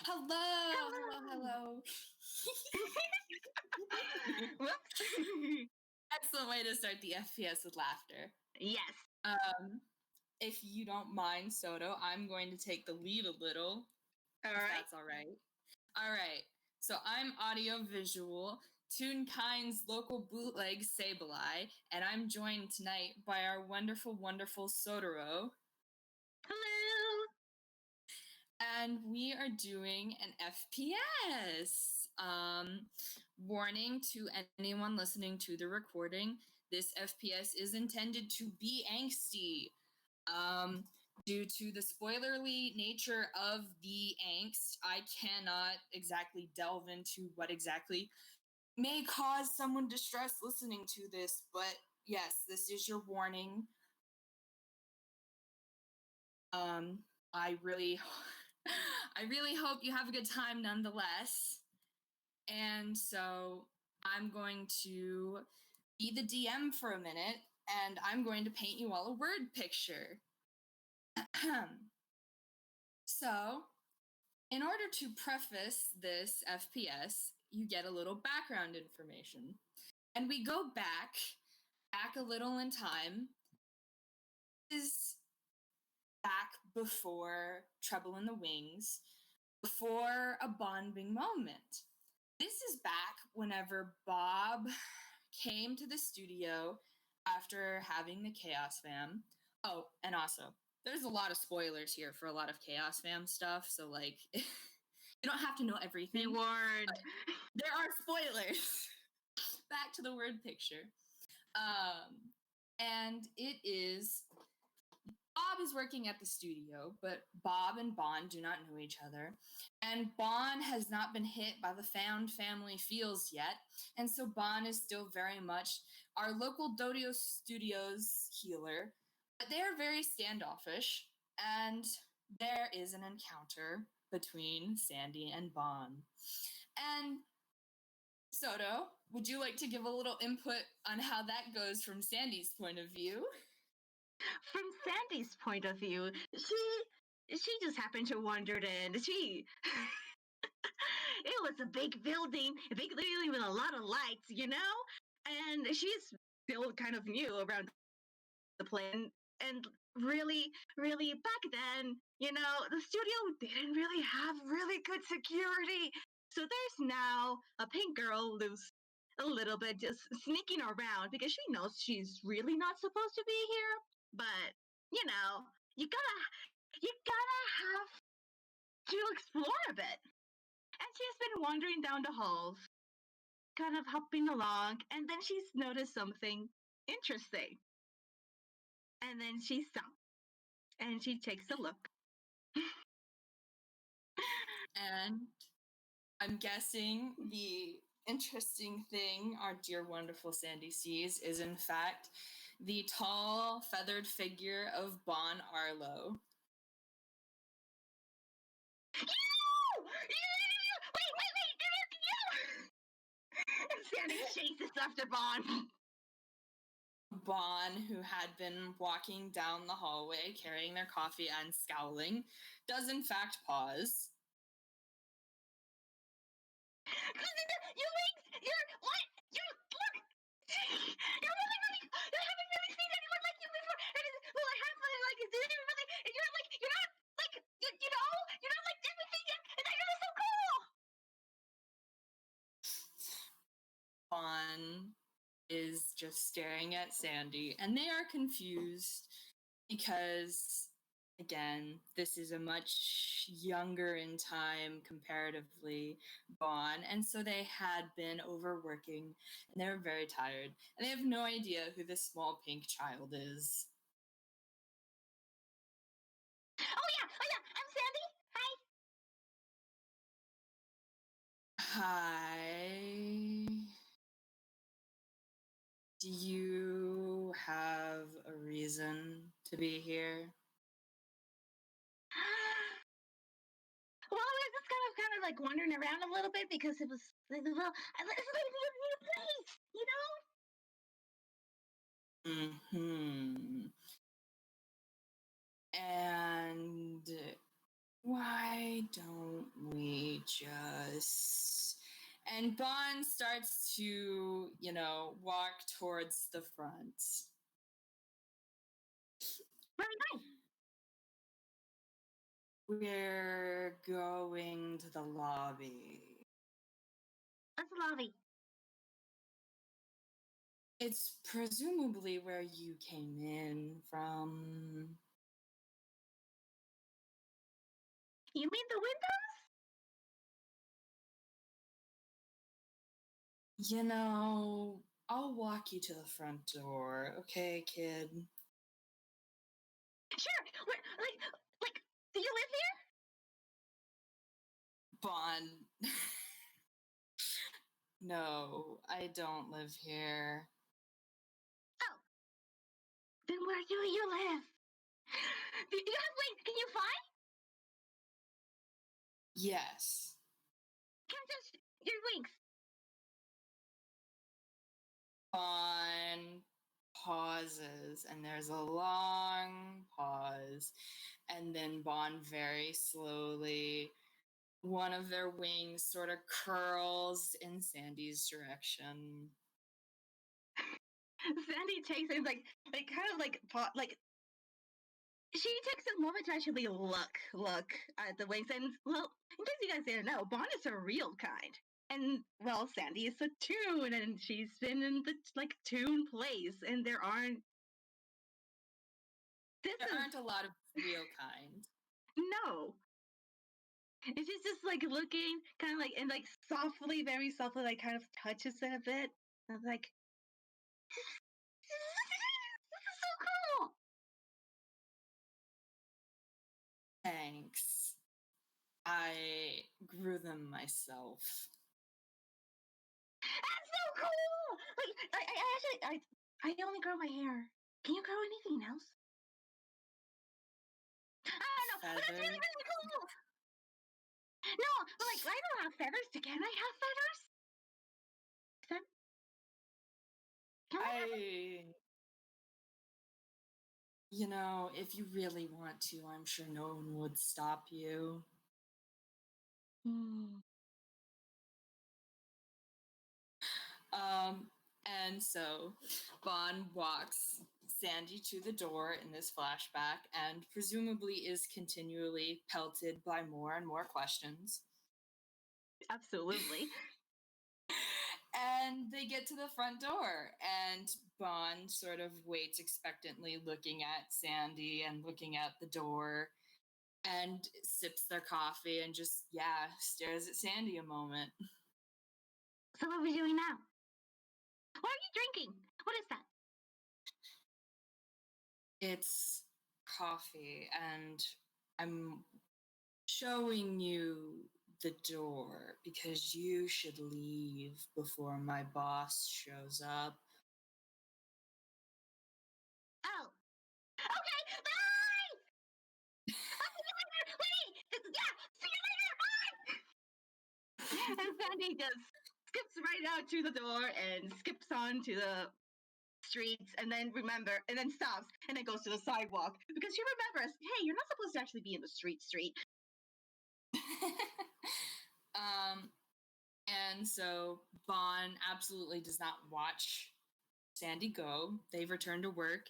Hello. Whoops. Excellent way to start the FPS with laughter. Yes. If you don't mind, Soto, I'm going to take the lead a little. All if right. That's all right. All right. So I'm AudioVisual, Toonkind's local bootleg Sableye, and I'm joined tonight by our wonderful, wonderful Sotoro. Hello. And we are doing an FPS. Warning to anyone listening to the recording, this FPS is intended to be angsty. Due to the spoilerly nature of the angst, I cannot exactly delve into what exactly may cause someone distress listening to this, but yes, this is your warning. I really hope you have a good time nonetheless. And so I'm going to be the DM for a minute, and I'm going to paint you all a word picture. So, in order to preface this FPS, you get a little background information. And we go back a little in time. This is back before Trouble in the Wings, before a bonding moment. This is back whenever Bob came to the studio after having the Chaos Fam. Oh, and also, there's a lot of spoilers here for a lot of Chaos Fam stuff, so like, you don't have to know everything. Be warned. There are spoilers. Back to the word picture. And it is, Bob is working at the studio, but Bob and Bon do not know each other. And Bon has not been hit by the found family feels yet. And so Bon is still very much our local Dodo Studios healer. But they are very standoffish. And there is an encounter between Sandy and Bon. And Soto, would you like to give a little input on how that goes from Sandy's point of view? From Sandy's point of view, she just happened to wander in. It was a big building with a lot of lights, and she's still kind of new around the place. And really, really back then, the studio didn't really have really good security. So there's now a pink girl loose a little bit, just sneaking around because she knows she's really not supposed to be here. But you gotta have to explore a bit. And she's been wandering down the halls, kind of hopping along, and then she's noticed something interesting. And then she stops and she takes a look. And I'm guessing the interesting thing our dear wonderful Sandy sees is in fact the tall feathered figure of Bon Arlo. Wait, Sandy chases after Bon. Bon, who had been walking down the hallway carrying their coffee and scowling, does in fact pause. You haven't really seen anyone like you before. Well, I have, like, is it really, and you're not, like, you're not like everything yet, and that is so cool. Bon is just staring at Sandy, and they are confused because, again, this is a much younger in time comparatively Bon, and so they had been overworking, and they were very tired, and they have no idea who this small pink child is. Oh yeah, I'm Sandy. Hi. Do you have a reason to be here? Well, I was just kind of like wandering around a little bit because it was like, well, it's like a new place, Mm-hmm. And why don't we me just. And Bond starts to, walk towards the front. Where are we going? We're going to the lobby. What's the lobby? It's presumably where you came in from. You mean the window? I'll walk you to the front door, okay, kid? Sure. Where, like, do you live here? Bond. No, I don't live here. Oh. Then where do you live? Do you have wings? Can you fly? Yes. Can I touch your wings? Bond pauses, and there's a long pause, and then Bond very slowly, one of their wings sort of curls in Sandy's direction. Sandy takes it like she takes a moment to actually look at the wings. And well, in case you guys didn't know, Bond is a real kind. And well, Sandy is a Toon, and she's been in the Toon place, and there aren't. There aren't a lot of real kind. No. And she's just looking, kind of and softly, very softly, kind of touches it a bit. I was like, this is so cool. Thanks. I grew them myself. That's so cool. I only grow my hair. Can you grow anything else? I don't know, but that's really, really cool. No, but I don't have feathers. Can I have feathers? Can I have If you really want to, I'm sure no one would stop you. And so Bond walks Sandy to the door in this flashback and presumably is continually pelted by more and more questions. Absolutely. And they get to the front door, and Bond sort of waits expectantly, looking at Sandy and looking at the door, and sips their coffee and just, stares at Sandy a moment. So what are we doing now? What are you drinking? What is that? It's coffee, and I'm showing you the door because you should leave before my boss shows up. Oh. Okay, bye! I'll see you later! Wait! Yeah! See you later! Bye! And Sandy just skips right out to the door and skips on to the streets and then stops and then goes to the sidewalk because she remembers, hey, you're not supposed to actually be in the street. And so Bond absolutely does not watch Sandy go. They've returned to work,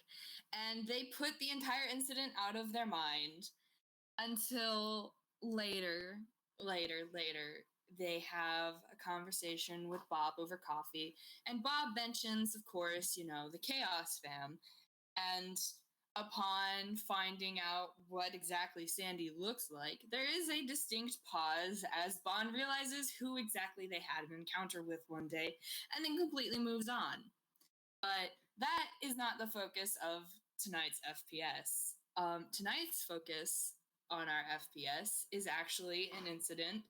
and they put the entire incident out of their mind until later, they have a conversation with Bob over coffee, and Bob mentions, of course, the Chaos Fam, and upon finding out what exactly Sandy looks like, there is a distinct pause as Bond realizes who exactly they had an encounter with one day, and then completely moves on. But that is not the focus of tonight's FPS. Tonight's focus on our FPS is actually an incident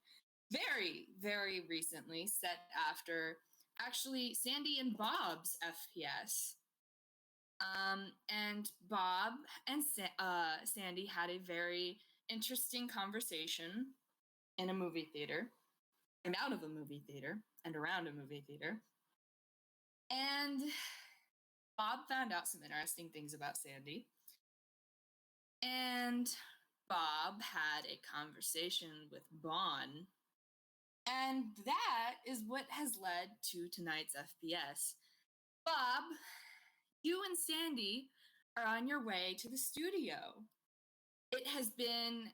very, very recently set after actually Sandy and Bob's FPS. And Bob and Sandy had a very interesting conversation in a movie theater, and out of a movie theater, and around a movie theater. And Bob found out some interesting things about Sandy. And Bob had a conversation with Bond And that is what has led to tonight's FPS. Bob, you and Sandy are on your way to the studio. It has been,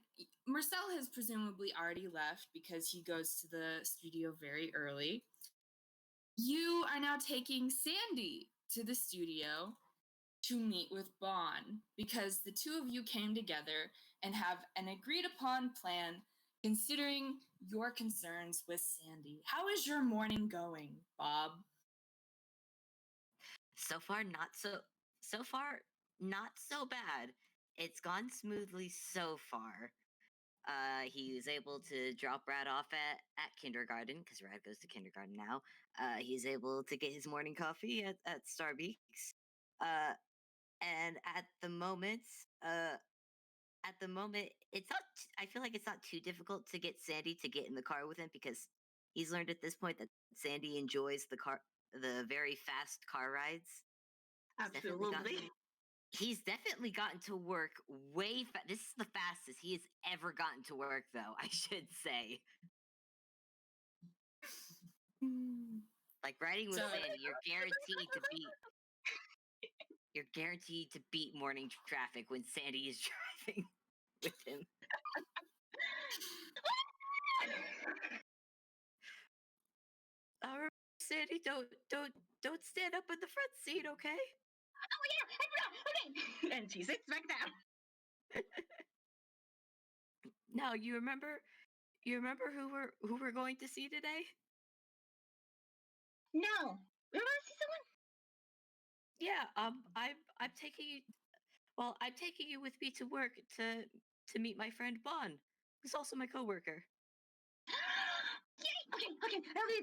Marcel has presumably already left because he goes to the studio very early. You are now taking Sandy to the studio to meet with Bon because the two of you came together and have an agreed upon plan considering your concerns with Sandy. How is your morning going, Bob? So far, not so bad. It's gone smoothly so far. He was able to drop Brad off at kindergarten because Brad goes to kindergarten now. He's able to get his morning coffee at Starbucks. And at the moment, it's not. I feel like it's not too difficult to get Sandy to get in the car with him because he's learned at this point that Sandy enjoys the very fast car rides. Absolutely. He's definitely gotten to work way This is the fastest he has ever gotten to work, though, I should say. Like riding with Sandy, you're guaranteed to beat morning traffic when Sandy is driving with him. Sandy, don't stand up in the front seat, okay? Oh yeah, I forgot. Okay. And she sits back down. Now, you remember who we're going to see today? No. We want to see someone? Yeah, I'm taking you. Well, I'm taking you with me to work to meet my friend Bon, who's also my coworker. Yay! Okay. Really.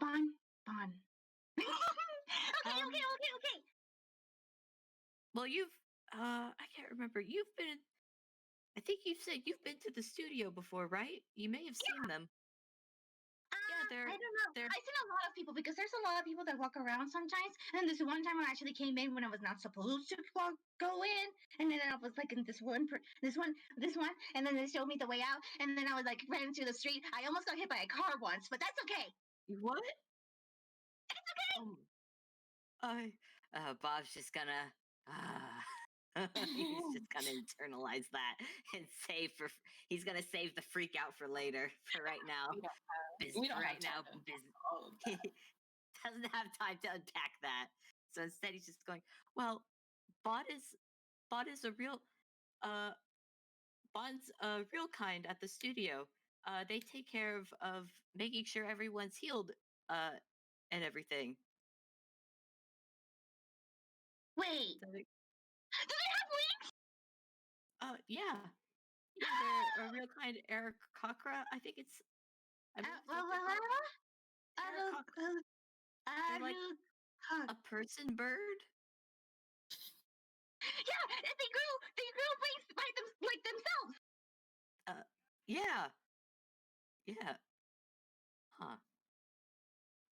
Bon. Okay. Well, I can't remember. I think you said you've been to the studio before, right? You may have seen them. I don't know. I've seen a lot of people because there's a lot of people that walk around sometimes. And this one time I actually came in when I was not supposed to go in, and then I was like in this one, and then they showed me the way out, and then I was like ran into the street. I almost got hit by a car once, but that's okay. What? It's okay. Bob's just gonna. He's just gonna internalize that and he's gonna save the freak out for later. For right now, we don't have time he doesn't have time to unpack that. So instead, he's just going, "Well, Bot is a real Bond's a real kind at the studio. They take care of making sure everyone's healed and everything." Wait. Do they have wings? Yeah, they're a real kind. Eric Cochra, I think it's. They're like a person bird. Yeah, and they grew wings like themselves. Yeah. Huh.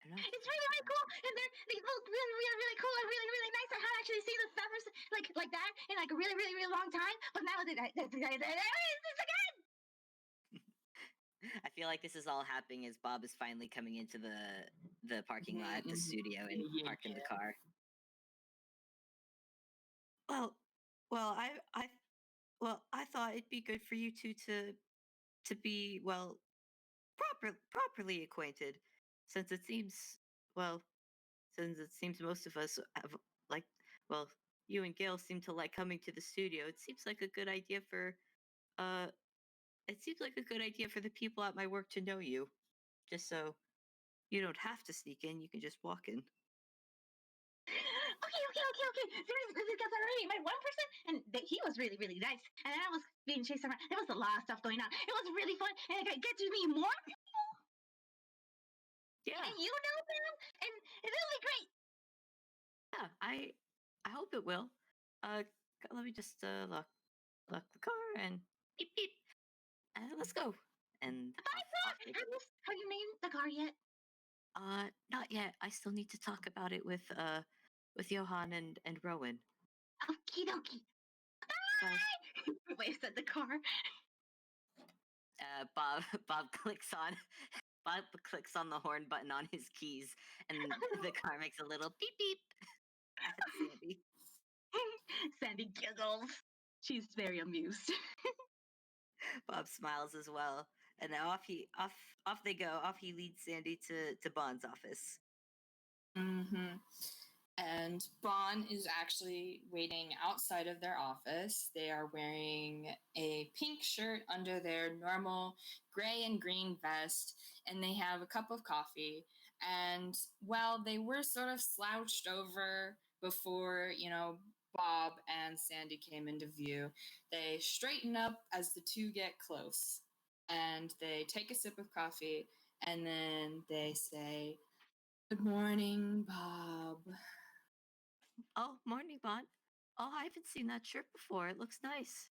It's really cool, and they look really cool and really nice. I haven't actually seen the feathers like that in like a really long time. But now it's again. I feel like this is all happening as Bob is finally coming into the parking lot at the studio and parking the car. Well, I thought it'd be good for you two to be properly acquainted, since it seems most of us have you and Gail seem to like coming to the studio. It seems like a good idea for the people at my work to know you, just so you don't have to sneak in. You can just walk in. Okay. Seriously, because I already met one person, and he was really nice. And then I was being chased around. There was a lot of stuff going on. It was really fun, and I get to meet more people. Yeah. And you know them, and it's really great. Yeah, I hope it will. Let me just lock the car and beep beep. Let's go. And have you named the car yet? Not yet. I still need to talk about it with Johan and Rowan. Okie dokie. Bye! Wasted the car. Bob clicks on the horn button on his keys, and the car makes a little beep beep at Sandy. Sandy giggles. She's very amused. Bob smiles as well, and now off they go. Off he leads Sandy to Bond's office. Mm-hmm. And Bon is actually waiting outside of their office. They are wearing a pink shirt under their normal gray and green vest, and they have a cup of coffee. And while they were sort of slouched over before, Bob and Sandy came into view, they straighten up as the two get close. And they take a sip of coffee, and then they say, "Good morning, Bob." Oh, morning, Bond. Oh, I haven't seen that shirt before. It looks nice.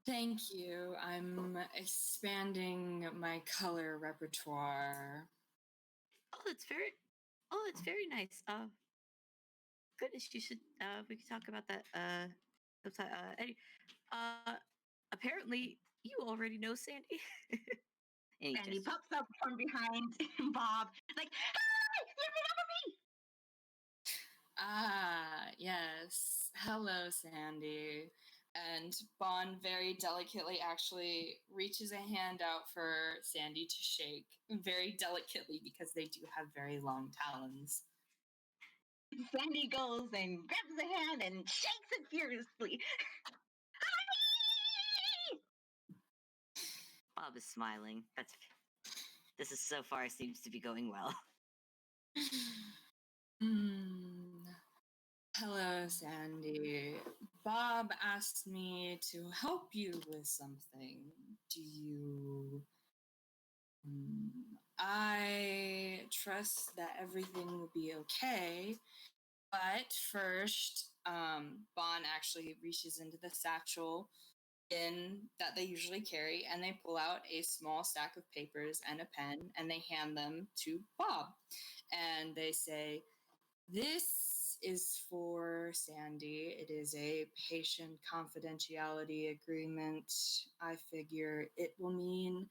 Thank you. I'm expanding my color repertoire. Oh, it's very nice. Goodness, you should. We could talk about that. Apparently, you already know Sandy. And he pops up from behind Bob, like, "Hi, you remember me?" Ah, yes. Hello, Sandy. And Bond very delicately actually reaches a hand out for Sandy to shake. Very delicately because they do have very long talons. Sandy goes and grabs the hand and shakes it furiously. Bob is smiling. This is so far seems to be going well. Hello, Sandy. Bob asked me to help you with something. Do you. I trust that everything will be okay. But first, Bon actually reaches into the satchel that they usually carry, and they pull out a small stack of papers and a pen, and they hand them to Bob. And they say, "This is for Sandy. It is a patient confidentiality agreement. I figure it will mean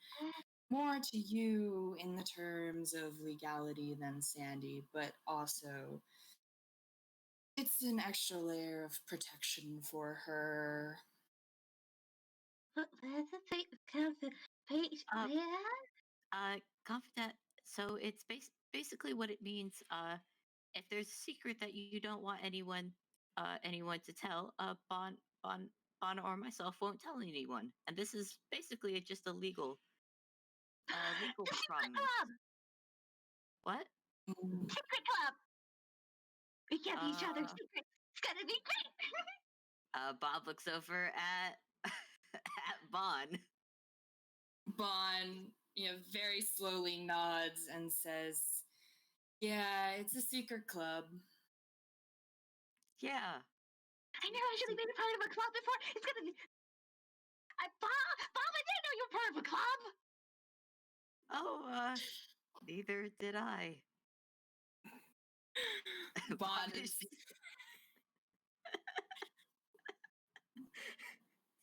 more to you in the terms of legality than Sandy, but also it's an extra layer of protection for her." That's a page. Uh, Yeah. Confident. So it's basically what it means. If there's a secret that you don't want anyone to tell, Bon or myself won't tell anyone. And this is basically just a legal The secret promise. club. What? Secret club. We give each other Uh, secrets. It's gonna be great. Bob looks over at at Bon. Bon, very slowly nods and says, "Yeah, it's a secret club." Yeah. I never actually been a part of a club before. It's gonna be. Bob, I didn't know you were part of a club. Oh, neither did I. Bon Bob is.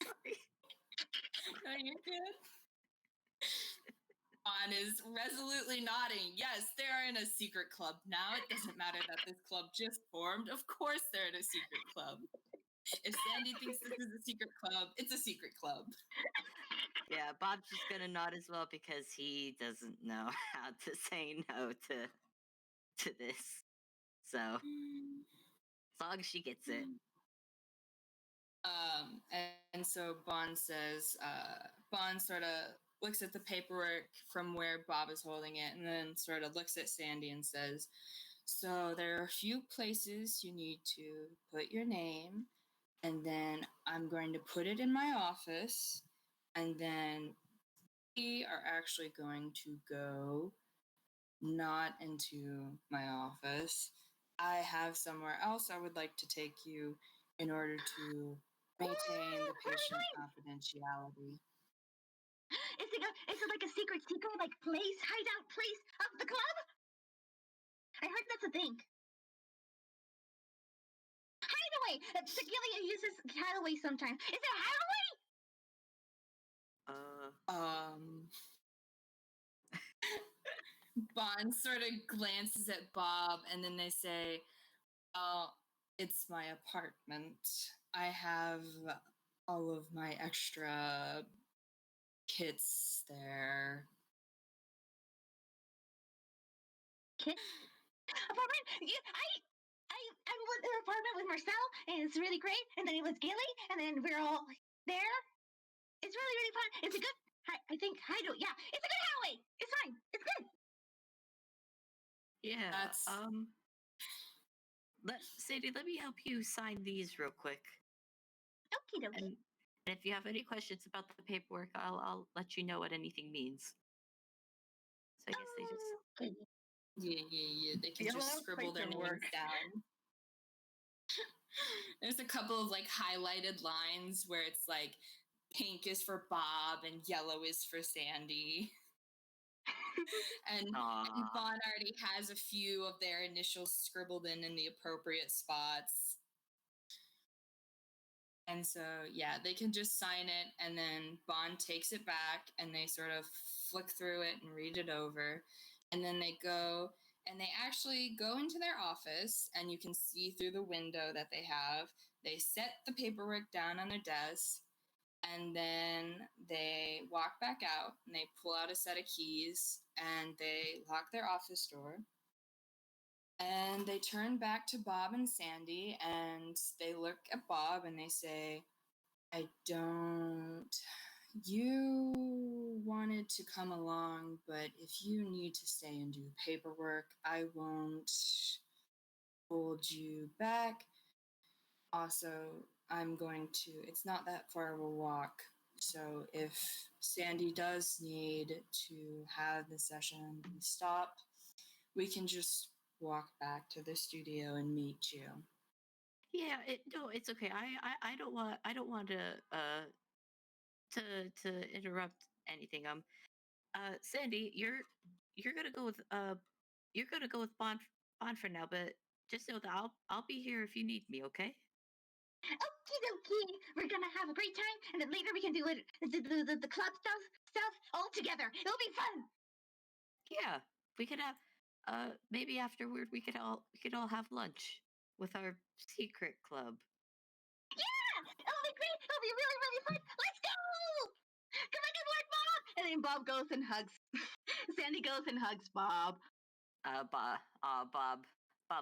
Sorry. No, you're good. Bon is resolutely nodding. Yes, they are in a secret club now. It doesn't matter that this club just formed. Of course, they're in a secret club. If Sandy thinks this is a secret club, it's a secret club. Yeah, Bob's just gonna nod as well because he doesn't know how to say no to this. So as long as she gets it. And so Bond says, Bond sort of looks at the paperwork from where Bob is holding it, and then sort of looks at Sandy and says, "So there are a few places you need to put your name, and then I'm going to put it in my office, and then we are actually going to go not into my office. I have somewhere else I would like to take you in order to maintain the patient confidentiality." Is it like a secret like place, hideout place of the club? I heard that's a thing. Hideaway. Tequila uses hideaway sometimes. Is it hideaway? Bond sort of glances at Bob, and then they say, "Oh, it's my apartment. I have all of my extra kits there." Kit? Apartment? Yeah, I went to the apartment with Marcel, and it's really great. And then it was Gilly, and then we're all there. It's really, really fun. It's a good, I think, hideout. Yeah, it's a good hideaway. It's fine. It's good. Yeah. That's Sadie, let me help you sign these real quick. Okie dokie. And if you have any questions about the paperwork, I'll let you know what anything means. So I guess they just Okay. yeah. They can Yellow just scribble their names paperwork. down. There's a couple of like highlighted lines where it's like pink is for Bob and yellow is for Sandy. And Aw. Vaughn already has a few of their initials scribbled in the appropriate spots. And so, yeah, they can just sign it, and then Bond takes it back, and they sort of flick through it and read it over. And then they go, and they actually go into their office, and you can see through the window that they have. They set the paperwork down on their desk, and then they walk back out, and they pull out a set of keys, and they lock their office door. And they turn back to Bob and Sandy, and they look at Bob and they say, "I don't. You wanted to come along, but if you need to stay and do paperwork, I won't hold you back. Also, I'm going to, it's not that far of a walk. So if Sandy does need to have the session stop, we can just walk back to the studio and meet you." Yeah, no, it's okay. I don't want to interrupt anything. Sandy, you're gonna go with Bond for now, but just know that I'll be here if you need me, okay? Okie dokie. We're gonna have a great time, and then later we can do it, the club stuff all together. It'll be fun. Yeah, we could have maybe afterward we could all have lunch with our secret club. Yeah, it'll be great. It'll be really, really fun. Let's go. Come on, good Lord, Bob. And then Bob goes and hugs. Sandy goes and hugs Bob. Bob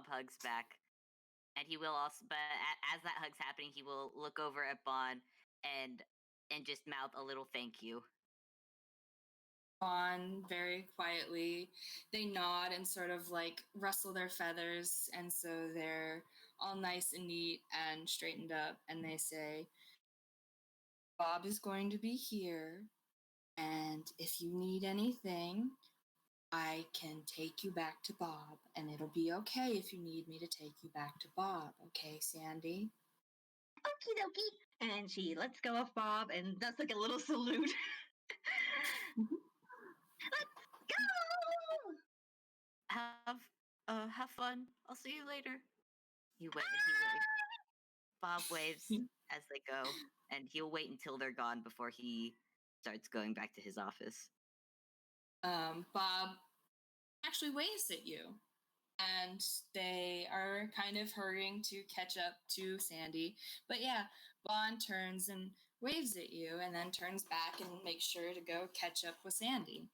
hugs back, and he will also. But as that hug's happening, he will look over at Bond and just mouth a little thank you. On very quietly. They nod and sort of like rustle their feathers, and so they're all nice and neat and straightened up. And they say, "Bob is going to be here, and if you need anything, I can take you back to Bob, and it'll be okay if you need me to take you back to Bob. Okay, Sandy?" Okie dokie. And she lets go of Bob and does like a little salute. Let's go. Have fun. I'll see you later. He waves. Bob waves as they go, and he'll wait until they're gone before he starts going back to his office. Bob actually waves at you, and they are kind of hurrying to catch up to Sandy. But yeah, Bond turns and waves at you, and then turns back and makes sure to go catch up with Sandy.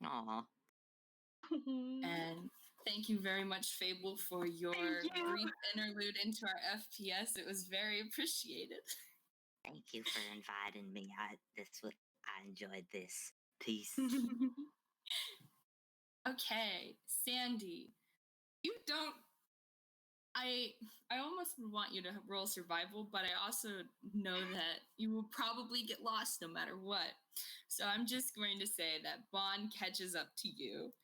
Aw. And thank you very much, Fable, for your brief interlude into our FPS. It was very appreciated. Thank you for inviting me. I enjoyed this. Peace. Okay, Sandy, you don't. I almost want you to roll survival, but I also know that you will probably get lost no matter what. So I'm just going to say that Bond catches up to you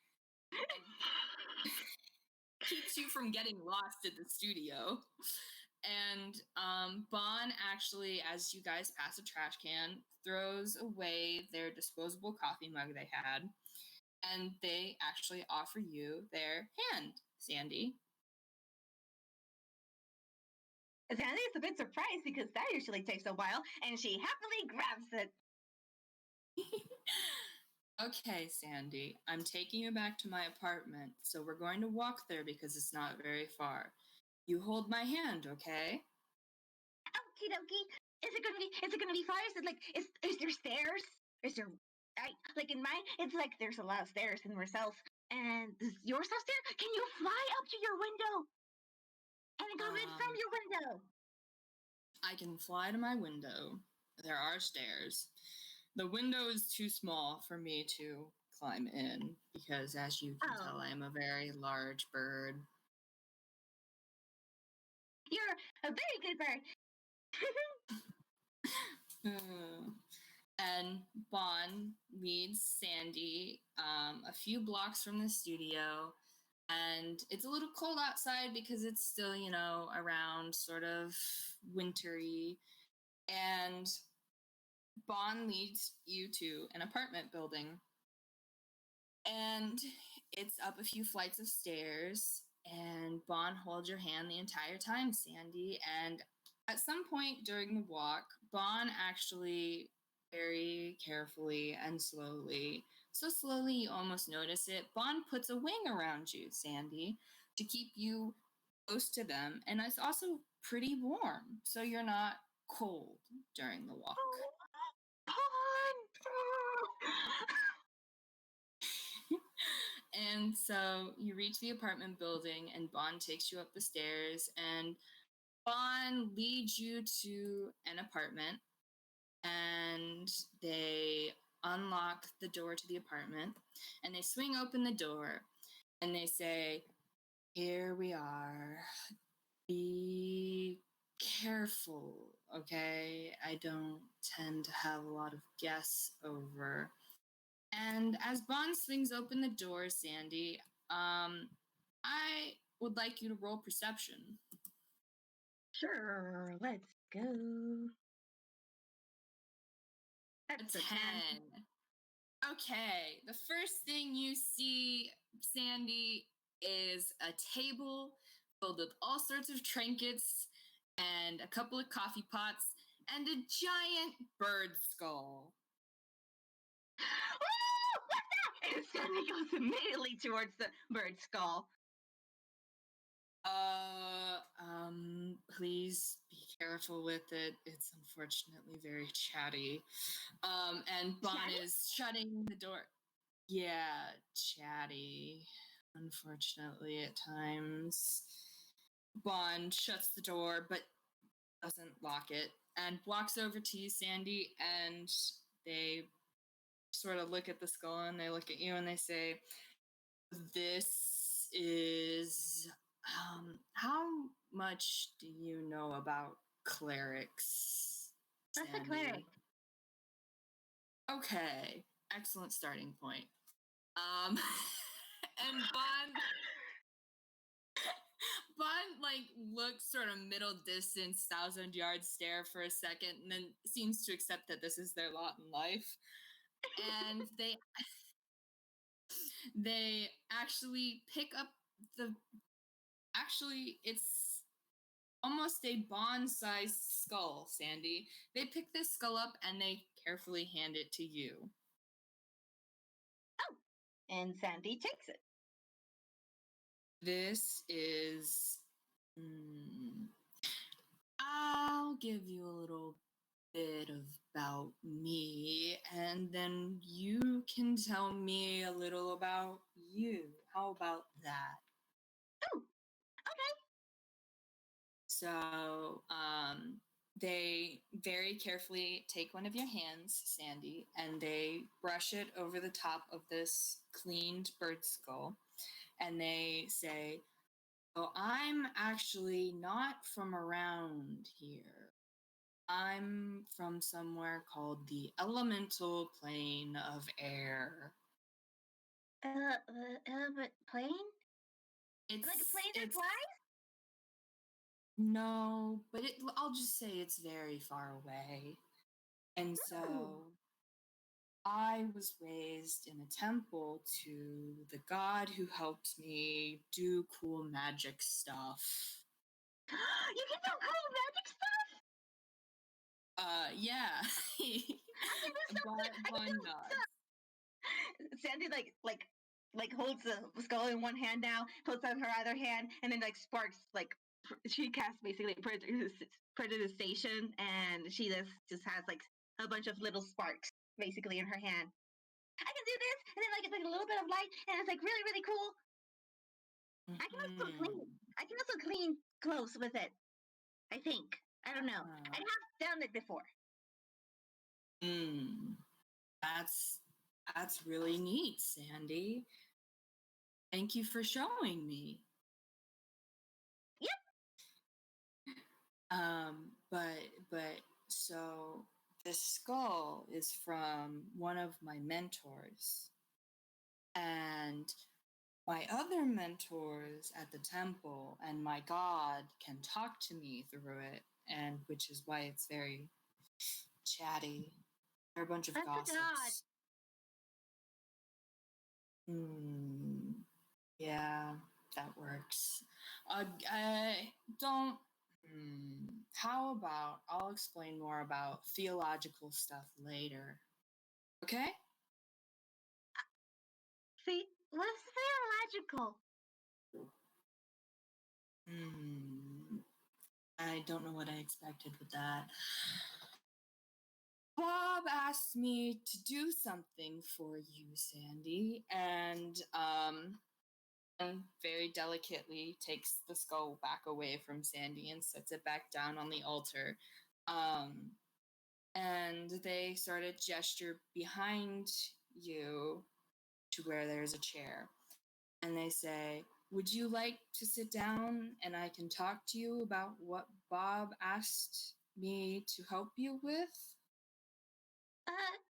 and keeps you from getting lost at the studio. And Bond actually, as you guys pass a trash can, throws away their disposable coffee mug they had, and they actually offer you their hand, Sandy. Sandy is a bit surprised because that usually takes a while, and she happily grabs it. Okay, Sandy, I'm taking you back to my apartment, so we're going to walk there because it's not very far. You hold my hand, okay? Okie dokie. Is it gonna be far? Is it like is there stairs? Is there like in mine? It's like there's a lot of stairs in myself. And does yours have stairs? Can you fly up to your window and then come in from your window? I can fly to my window. There are stairs. The window is too small for me to climb in because, as you can tell, I am a very large bird. You're a very good bird. And Bon leads Sandy a few blocks from the studio. And it's a little cold outside because it's still, around sort of wintry. And Bon leads you to an apartment building. And it's up a few flights of stairs. And Bon holds your hand the entire time, Sandy. And at some point during the walk, Bon actually very carefully and slowly, so slowly you almost notice it, Bon puts a wing around you, Sandy, to keep you close to them. And it's also pretty warm, so you're not cold during the walk. Bon! And so you reach the apartment building, and Bon takes you up the stairs, and Bon leads you to an apartment, and they unlock the door to the apartment, and they swing open the door, and they say, "Here we are. Be careful, okay? I don't tend to have a lot of guests over." And as Bon swings open the door, Sandy, I would like you to roll perception. Sure, let's go. That's a 10. Okay, the first thing you see, Sandy, is a table filled with all sorts of trinkets and a couple of coffee pots and a giant bird skull. Oh, what's that? And Sandy goes immediately towards the bird skull. Please be careful with it. It's unfortunately very chatty. And Bon Chatty? is shutting the door. Yeah, chatty. Unfortunately, at times. Bon shuts the door, but doesn't lock it, and walks over to you, Sandy, and they sort of look at the skull and they look at you and they say, "This is how much do you know about clerics?" What's a Sandy? cleric? Okay, excellent starting point. And Bon looks sort of middle distance, 1,000 yard stare for a second, and then seems to accept that this is their lot in life. And they actually pick up the. Actually, it's almost a Bon-sized skull, Sandy. They pick this skull up and they carefully hand it to you. Oh, and Sandy takes it. This is. I'll give you a little bit about me, and then you can tell me a little about you. How about that? Oh, okay. So, they very carefully take one of your hands, Sandy, and they brush it over the top of this cleaned bird skull, and they say, "Oh, I'm actually not from around here. I'm from somewhere called the elemental plane of air." But plane? It's Like a plane that it's flies? no, but I'll just say it's very far away. And so I was raised in a temple to the god who helped me do cool magic stuff. You can do cool magic stuff? Yeah. I can do something. I can do stuff. Sandy like holds the skull in one hand now, puts on her other hand, and then like sparks like she casts basically prejudictation, and she just has like a bunch of little sparks basically in her hand. I can do this, and then like it's like a little bit of light, and it's like really really cool. I can also clean. I can also clean clothes with it. I think. I don't know. I have done it before. That's really neat, Sandy. Thank you for showing me. Yep. But so this skull is from one of my mentors. And my other mentors at the temple and my god can talk to me through it, and which is why it's very chatty. They're a bunch of gossips. Yeah, that works. I don't. How about I'll explain more about theological stuff later? Okay? What's theological? I don't know what I expected with that. Bob asked me to do something for you, Sandy, and very delicately takes the skull back away from Sandy and sets it back down on the altar. And they sort of gesture behind you to where there's a chair. And they say, "Would you like to sit down and I can talk to you about what Bob asked me to help you with?"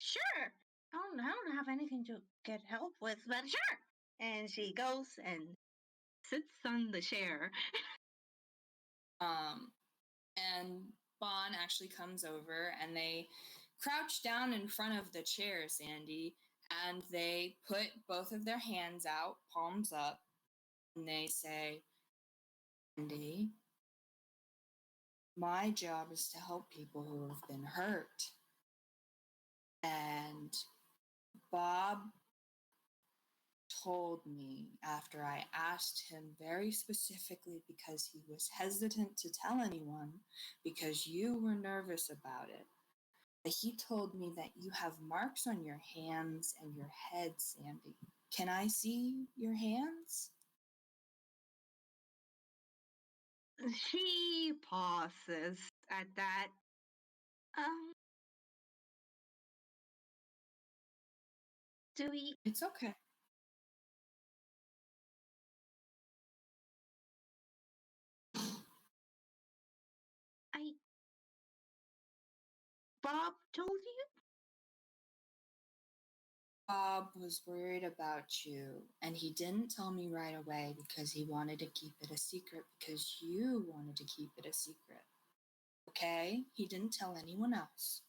Sure. I don't have anything to get help with, but sure. And she goes and sits on the chair. And Bon actually comes over and they crouch down in front of the chair, Sandy, and they put both of their hands out, palms up, and they say, "Sandy, my job is to help people who have been hurt. And Bob told me after I asked him very specifically because he was hesitant to tell anyone because you were nervous about it. But he told me that you have marks on your hands and your head, Sandy. Can I see your hands?" She pauses at that. Do we? It's okay. Bob told you? Bob was worried about you, and he didn't tell me right away because he wanted to keep it a secret because you wanted to keep it a secret. Okay? He didn't tell anyone else.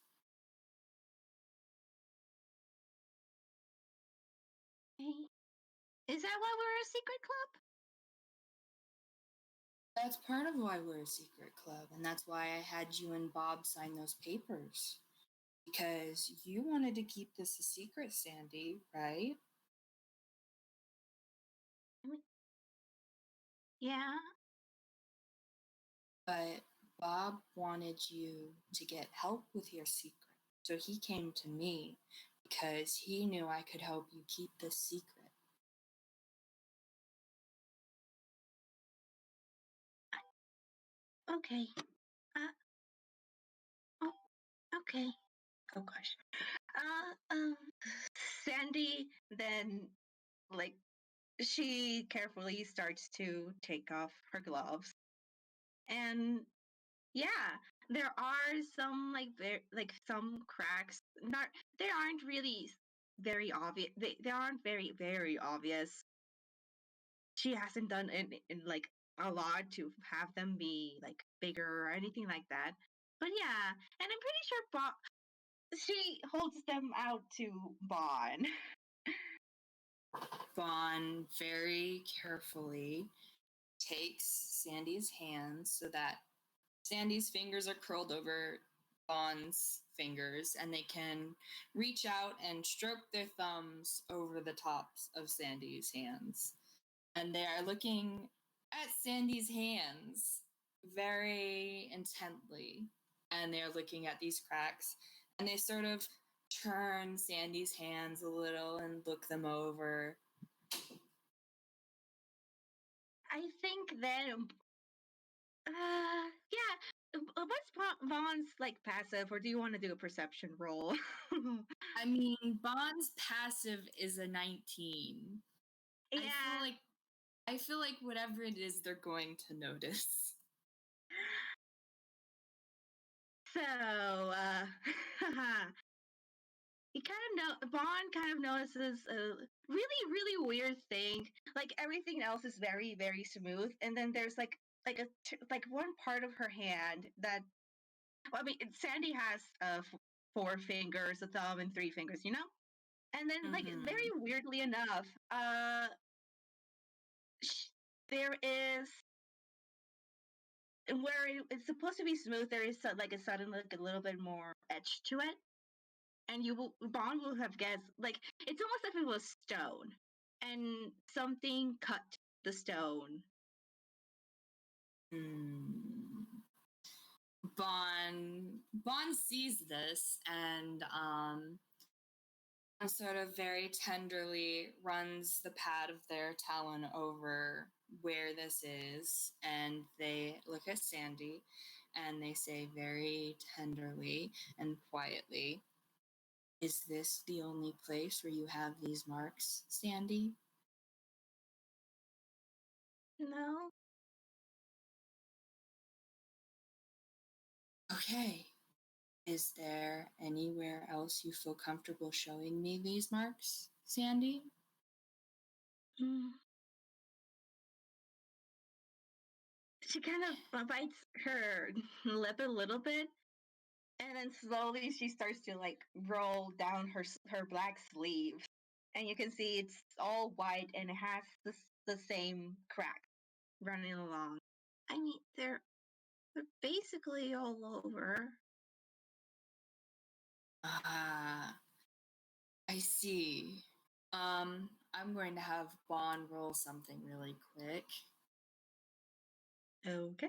Is that why we're a secret club? That's part of why we're a secret club, and that's why I had you and Bob sign those papers. Because you wanted to keep this a secret, Sandy, right? Yeah. But Bob wanted you to get help with your secret. So he came to me because he knew I could help you keep this secret. Okay. Okay. Oh gosh. Sandy then like she carefully starts to take off her gloves. And yeah, there are some like some cracks. Not they aren't really very obvious. They aren't very obvious. She hasn't done in like a lot to have them be like bigger or anything like that. But yeah, and I'm pretty sure she holds them out to Bon. Vaughn very carefully takes Sandy's hands so that Sandy's fingers are curled over Vaughn's fingers, and they can reach out and stroke their thumbs over the tops of Sandy's hands. And they are looking at Sandy's hands very intently. And they're looking at these cracks, and they sort of turn Sandy's hands a little and look them over. I think then, yeah. What's Vaughn's like passive, or do you want to do a perception roll? I mean, Bond's passive is a 19. Yeah. I feel like whatever it is, they're going to notice. So, he Bond kind of notices a really, really weird thing. Like everything else is very, very smooth, and then there's like one part of her hand that, well, I mean, Sandy has 4 fingers, a thumb, and 3 fingers, you know. And then, like, very weirdly enough, there is where it's supposed to be smooth. There is like a sudden, like a little bit more edge to it, and Bond will have guessed like it's almost like it was stone, and something cut the stone. Bond sees this and sort of very tenderly runs the pad of their talon over where this is, and they look at Sandy and they say very tenderly and quietly, "Is this the only place where you have these marks, Sandy?" No. Okay. Is there anywhere else you feel comfortable showing me these marks, Sandy? She kind of bites her lip a little bit, and then slowly she starts to like roll down her black sleeve, and you can see it's all white and it has the same crack running along. I mean, they're basically all over. Ah, I see. I'm going to have Bond roll something really quick. Okay.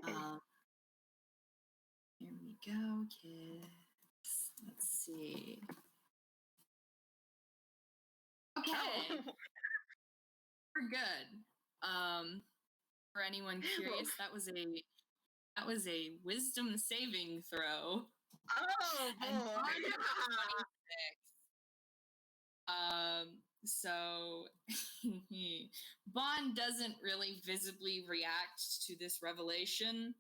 Here we go, kids. Let's see. Okay. Oh. We're good. For anyone curious, that was a wisdom saving throw. Oh boy. And Bond got 26. So Bond doesn't really visibly react to this revelation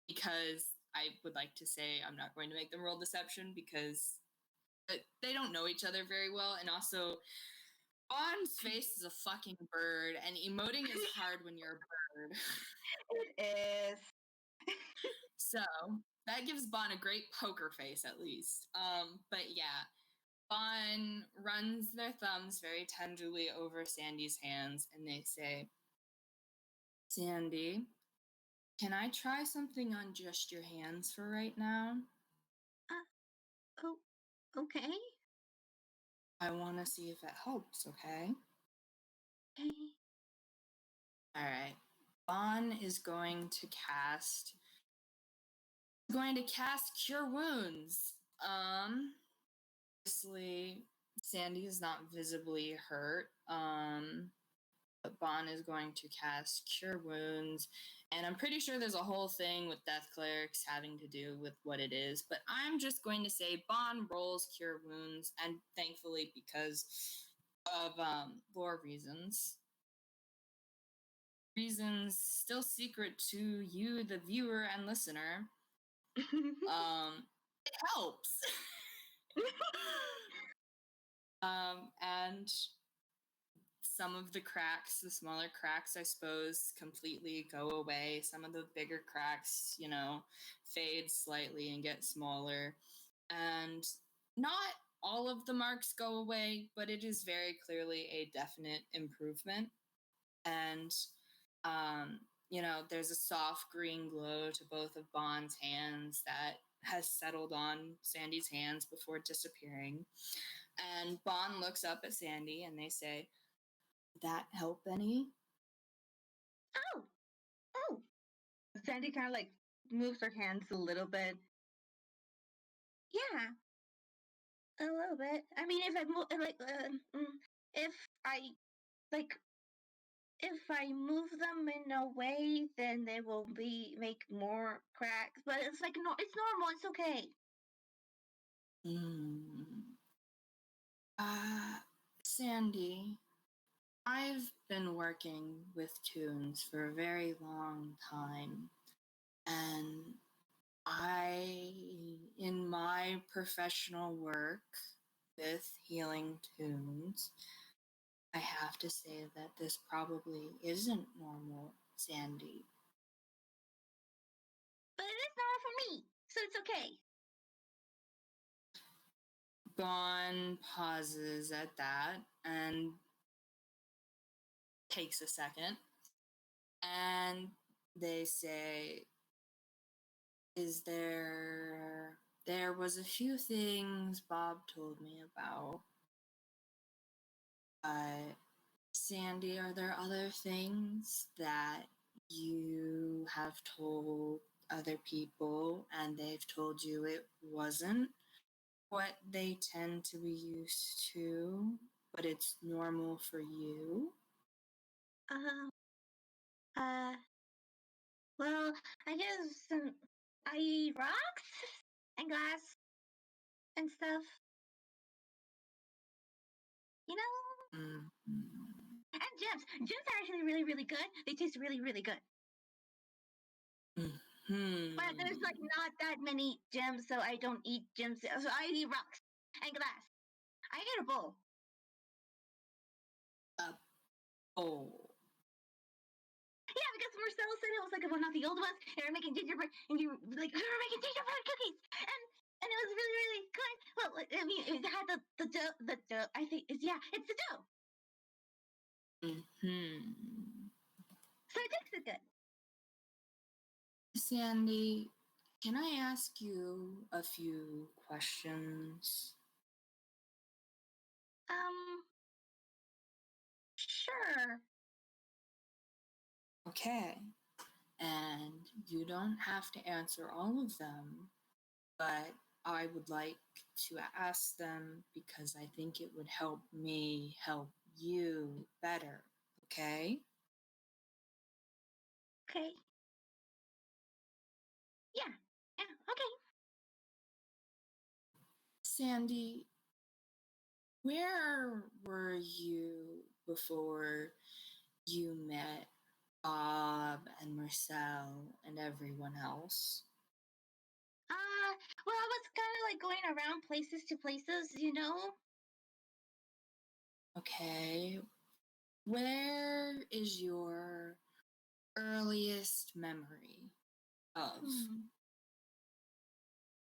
because I would like to say I'm not going to make them roll deception because they don't know each other very well, and also Bond's face is a fucking bird, and emoting is hard when you're a bird. It is. So that gives Bond a great poker face, at least. But yeah, Bond runs their thumbs very tenderly over Sandy's hands, and they say, "Sandy, can I try something on just your hands for right now?" Oh, okay. I want to see if it helps, okay? Okay. All right. Bond is going to cast Cure Wounds. Obviously, Sandy is not visibly hurt. But Bond is going to cast Cure Wounds, and I'm pretty sure there's a whole thing with Death Clerics having to do with what it is, but I'm just going to say Bond rolls Cure Wounds, and thankfully because of lore reasons still secret to you, the viewer and listener, it helps. And some of the cracks, the smaller cracks, I suppose, completely go away. Some of the bigger cracks, fade slightly and get smaller. And not all of the marks go away, but it is very clearly a definite improvement. And, there's a soft green glow to both of Bond's hands that has settled on Sandy's hands before disappearing. And Bond looks up at Sandy and they say, "Did that help any?" Oh, oh. Sandy kind of like moves her hands a little bit. Yeah, a little bit. I mean, if I if I like if I move them in a way, then they will make more cracks. But it's like no, it's normal. It's okay. Hmm. Sandy, I've been working with tunes for a very long time, and in my professional work with healing tunes, I have to say that this probably isn't normal, Sandy. But it is normal for me, so it's okay. Bond pauses at that and takes a second, and they say, there was a few things Bob told me about. Sandy, are there other things that you have told other people and they've told you it wasn't what they tend to be used to, but it's normal for you? Uh, well, I guess I eat rocks and glass and stuff. You know, Mm-hmm. and gems. Gems are actually really, really good. They taste really, really good. Mm-hmm. But there's like not that many gems, so I don't eat gems. So I eat rocks and glass. I eat a bowl. A bowl. Yeah, because Marcel said it was like one of the old ones. They were making gingerbread, and we were making gingerbread cookies, and it was really, really good. Well, I mean, it had the dough. I think it's the dough. Mm-hmm. So it tasted good. Sandy, can I ask you a few questions? Sure. Okay. And you don't have to answer all of them, but I would like to ask them because I think it would help me help you better. Okay? Okay. Yeah. Yeah. Okay. Sandy, where were you before you met Bob and Marcel and everyone else? Well, I was kind of like going around places to places, you know. Okay. Where is your earliest memory of?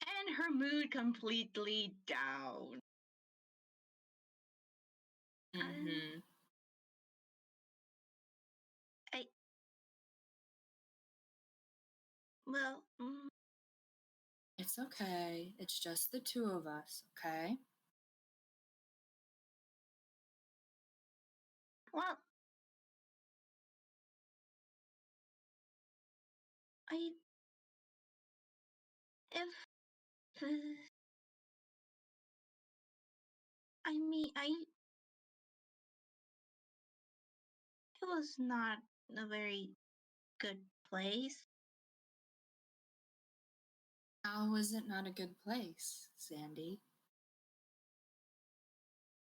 And her mood completely down. Mm-hmm. I well, It's okay. It's just the two of us, okay? well, I if I mean it was not a very good place. How is it not a good place, Sandy?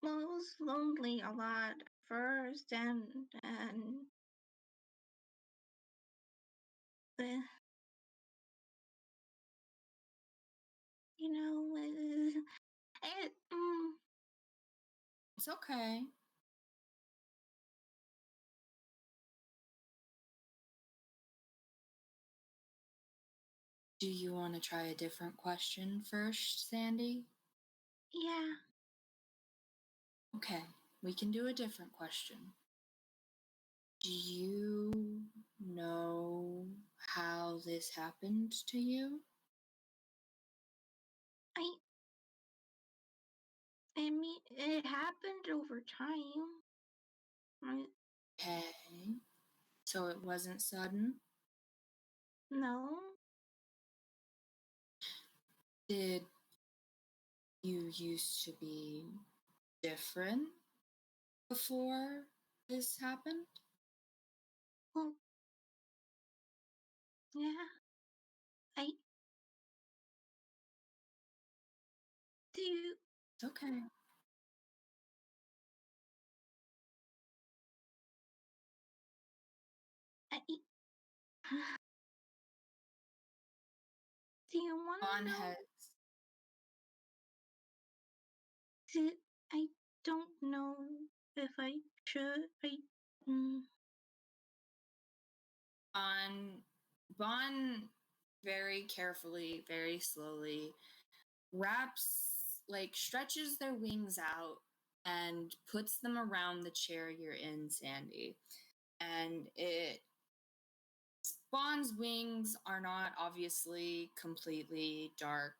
Well, it was lonely a lot at first, and uh, you know, it It's okay. Do you want to try a different question first, Sandy? yeah. Okay, we can do a different question. Do you know how this happened to you? it happened over time. Okay. So it wasn't sudden? No. Did you used to be different before this happened? Well, yeah. I do. It's okay. I, do you want On to know? heads. I don't know if I should. Mm, Bon very carefully, very slowly stretches their wings out and puts them around the chair you're in, Sandy. And Bon's wings are not obviously completely dark.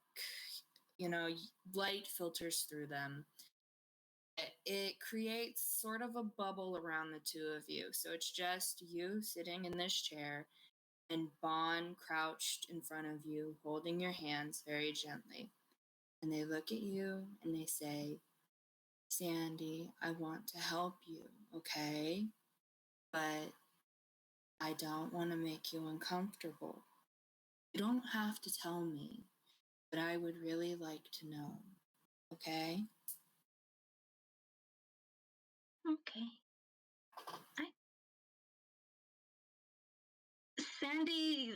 You know, light filters through them. It creates sort of a bubble around the two of you. So it's just you sitting in this chair and Bon crouched in front of you, holding your hands very gently. And they look at you and they say, Sandy, I want to help you, okay? But I don't want to make you uncomfortable. You don't have to tell me, but I would really like to know, okay? okay. Sandy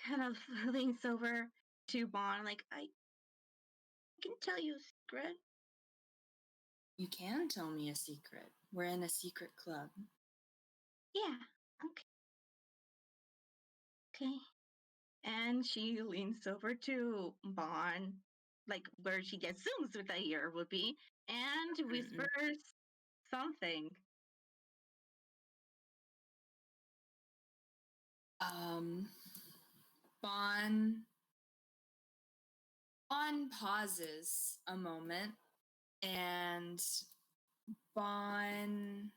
kind of leans over to Bon, like, I can tell you a secret. You can tell me a secret. We're in a secret club. Yeah, okay. And she leans over to Bon, like where she gets zooms with the ear would be, and whispers something. Bon pauses a moment and Bon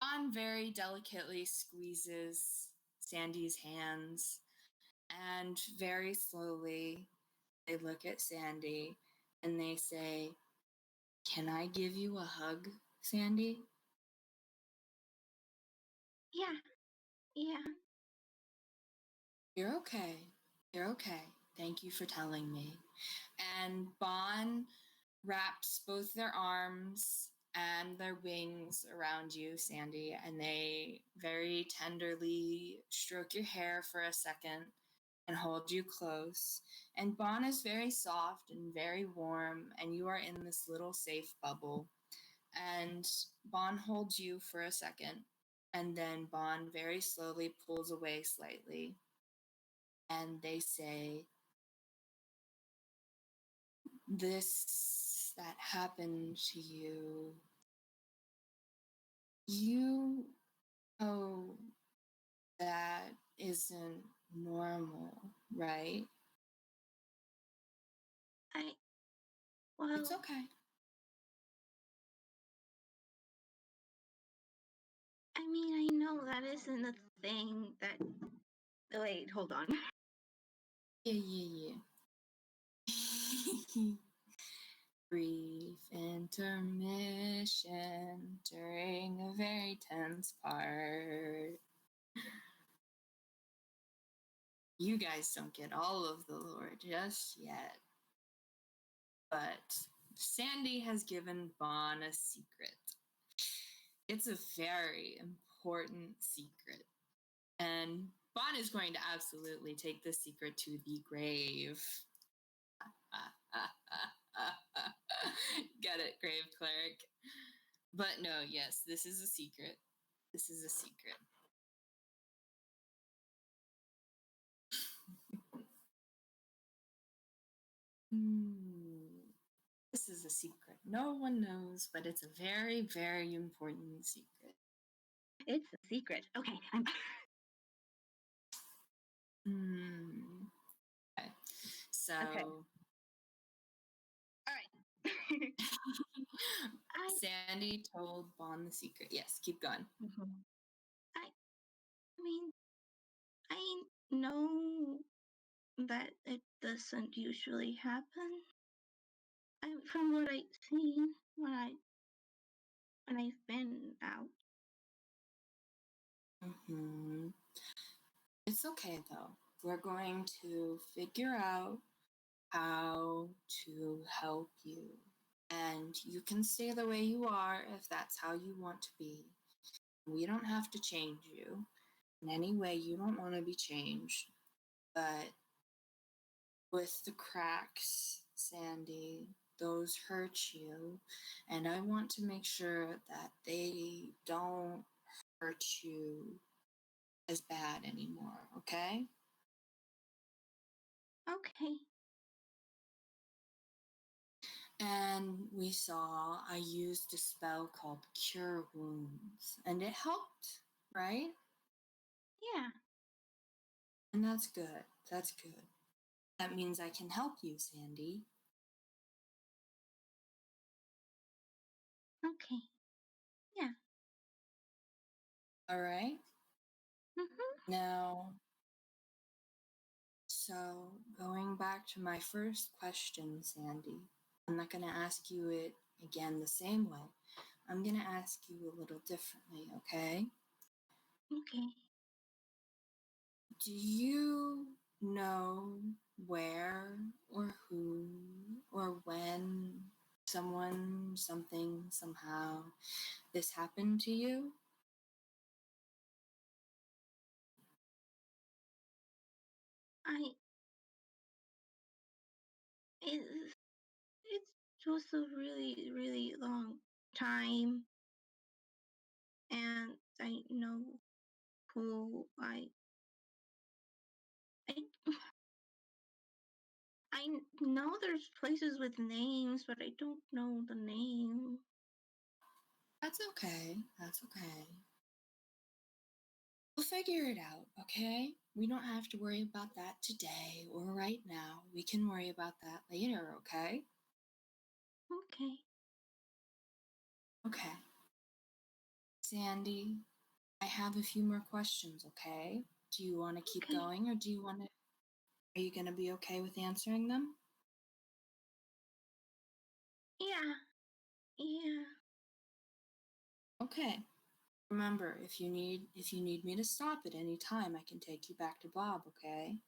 Bon very delicately squeezes Sandy's hands and very slowly they look at Sandy and they say, Can I give you a hug, Sandy? Yeah. You're okay. You're okay. Thank you for telling me. And Bon wraps both their arms and their wings around you, Sandy, and they very tenderly stroke your hair for a second and hold you close. And Bon is very soft and very warm, and you are in this little safe bubble. And Bon holds you for a second, and then Bon very slowly pulls away slightly. And they say, This that happened to you, you know that isn't normal, right? It's Well, okay. I mean, I know that isn't a thing that. Wait, hold on. Yeah. Brief intermission during a very tense part. You guys don't get all of the lore just yet. But Sandy has given Bon a secret. It's a very important secret. And Bon is going to absolutely take this secret to the grave. Get it, grave cleric. But no, yes, this is a secret. This is a secret. This is a secret. No one knows, but it's a very, very important secret. It's a secret. Okay, I'm. Okay. So, All right. I Sandy told Bon the secret. Yes, keep going. I mean, I know that it doesn't usually happen. From what I've seen when I've been out. It's okay though. We're going to figure out how to help you. And you can stay the way you are if that's how you want to be. We don't have to change you in any way you don't want to be changed. But with the cracks, Sandy, those hurt you. And I want to make sure that they don't hurt you as bad anymore, okay? Okay. And we saw I used a spell called Cure Wounds, and it helped, right? Yeah. And that's good. That's good. That means I can help you, Sandy. Okay. Yeah. All right? Mm-hmm. Now, so going back to my first question, Sandy, I'm not going to ask you it again the same way. I'm going to ask you a little differently, okay? Okay. Do you know where or who or when someone, something, somehow this happened to you? It's just a really, really long time, and I know who I I know there's places with names, but I don't know the name. That's okay. That's okay. We'll figure it out, okay? We don't have to worry about that today or right now. We can worry about that later, okay? Okay. Okay. Sandy, I have a few more questions, okay? Do you want to keep Okay. going or do you want to? Are you going to be okay with answering them? Yeah. Yeah. Okay. Remember, if you need me to stop at any time, I can take you back to Bob, okay?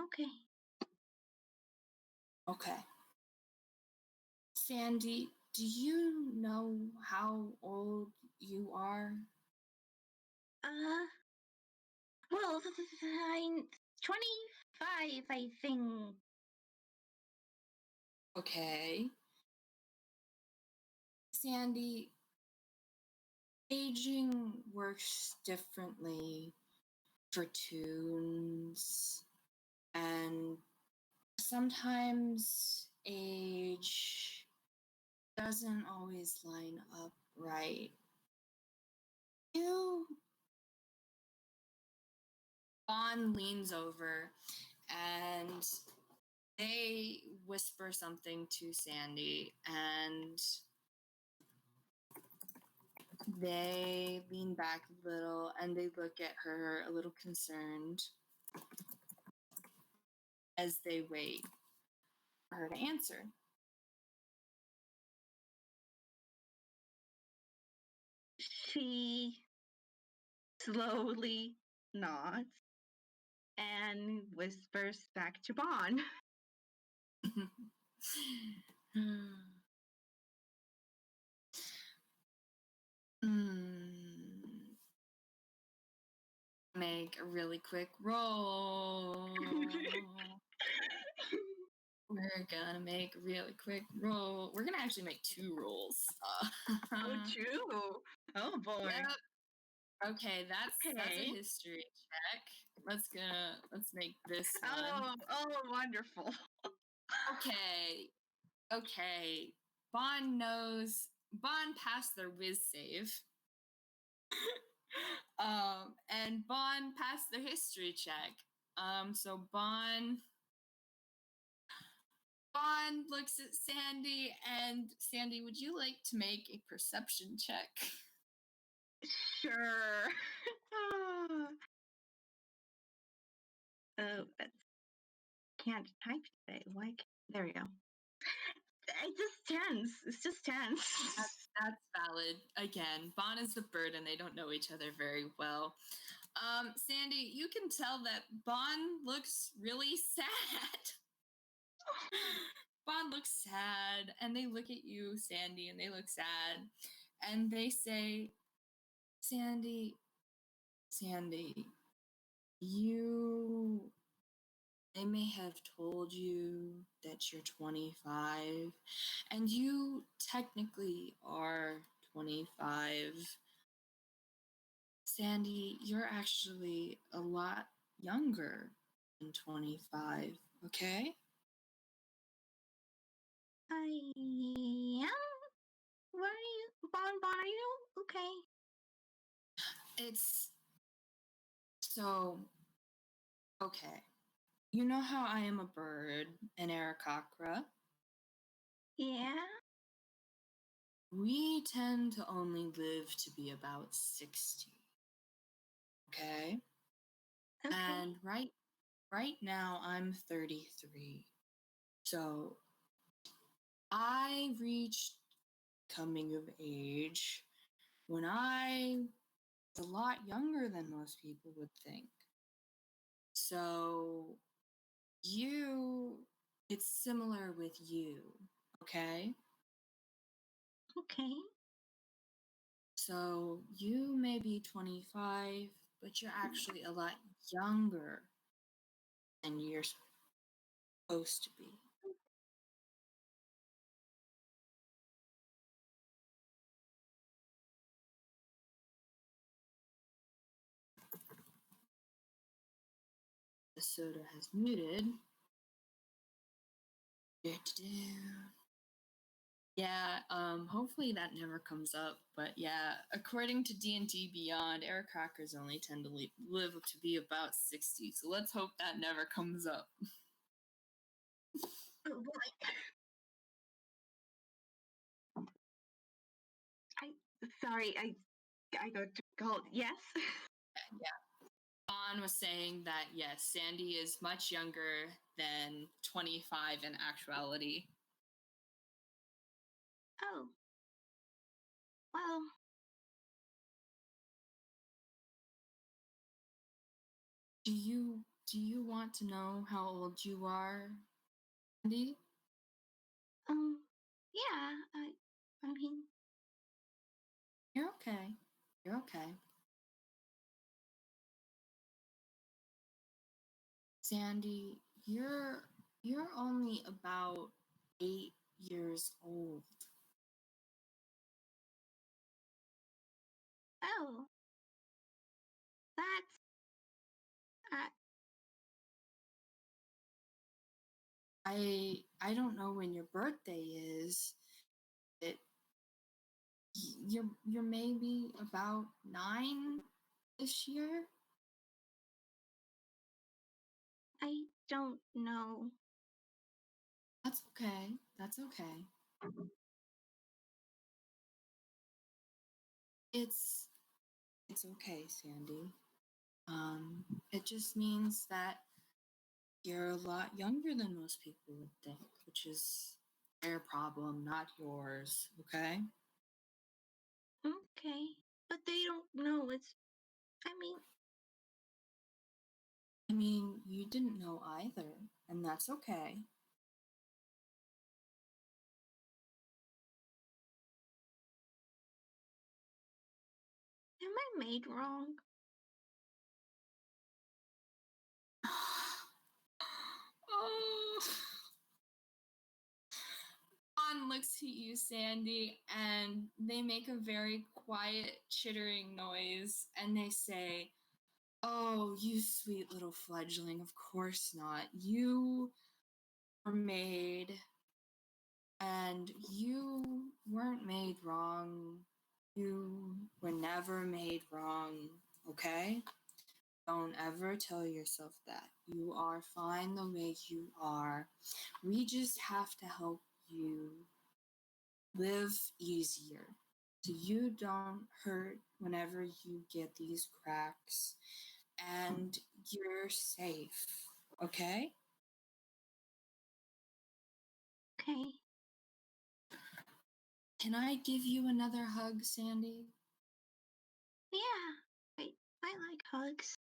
Okay. Okay. Sandy, do you know how old you are? Well, I'm 25, I think. Okay. Sandy, aging works differently for toons, and sometimes age doesn't always line up right. You Bond leans over and they whisper something to Sandy, and they lean back a little and they look at her a little concerned as they wait for her to answer. She slowly nods and whispers back to Bon. Make a really quick roll. We're gonna make a really quick roll. We're gonna actually make 2 rolls. Oh, true. Oh boy. Yep. Okay, that's a Okay. history check. Let's make this one. Oh, wonderful. Okay. Bond passed their whiz save. And Bond passed their history check. So Bond Bond looks at Sandy, and Sandy, would you like to make a perception check? Sure. I can't type today. Why? There we go. It's just tense. It's just tense. That's valid. Again, Bond is the bird, and they don't know each other very well. Sandy, you can tell that Bond looks really sad. Bond looks sad, and they look at you, Sandy, and they look sad, and they say, Sandy, they may have told you that you're 25, and you technically are 25. Sandy, you're actually a lot younger than 25, okay? I am. Where are you, Bon? Are you okay? It's so okay. You know how I am a bird, an Aarakocra? Yeah. We tend to only live to be about 60. Okay? Okay. And right now I'm 33. So I reached coming of age when I was a lot younger than most people would think. So it's similar with you, okay? Okay. So you may be 25, but you're actually a lot younger than you're supposed to be. The soda has muted. Yeah, hopefully that never comes up. But yeah, according to D&D Beyond, Aarakocras only tend to live to be about 60. So let's hope that never comes up. Oh, boy. Sorry, I got called. Yes. Yeah. Bon was saying that yes, Sandy is much younger than 25 in actuality. Oh. Well. Do you want to know how old you are, Sandy? Yeah. I mean. You're okay. You're okay. Sandy, you're only about 8 years old. Oh. That's. I don't know when your birthday is. It you're maybe about 9 this year. I don't know. That's okay. That's okay. It's okay, Sandy. It just means that you're a lot younger than most people would think, which is their problem, not yours, okay? Okay. But they don't know. I mean, you didn't know either, and that's okay. Am I made wrong? Oh. Bon looks at you, Sandy, and they make a very quiet, chittering noise, and they say, "Oh, you sweet little fledgling, of course not. You were made, and you weren't made wrong. You were never made wrong, okay? Don't ever tell yourself that. You are fine the way you are. We just have to help you live easier so you don't hurt whenever you get these cracks and you're safe. Okay? Okay. Can I give you another hug, Sandy? Yeah. I like hugs.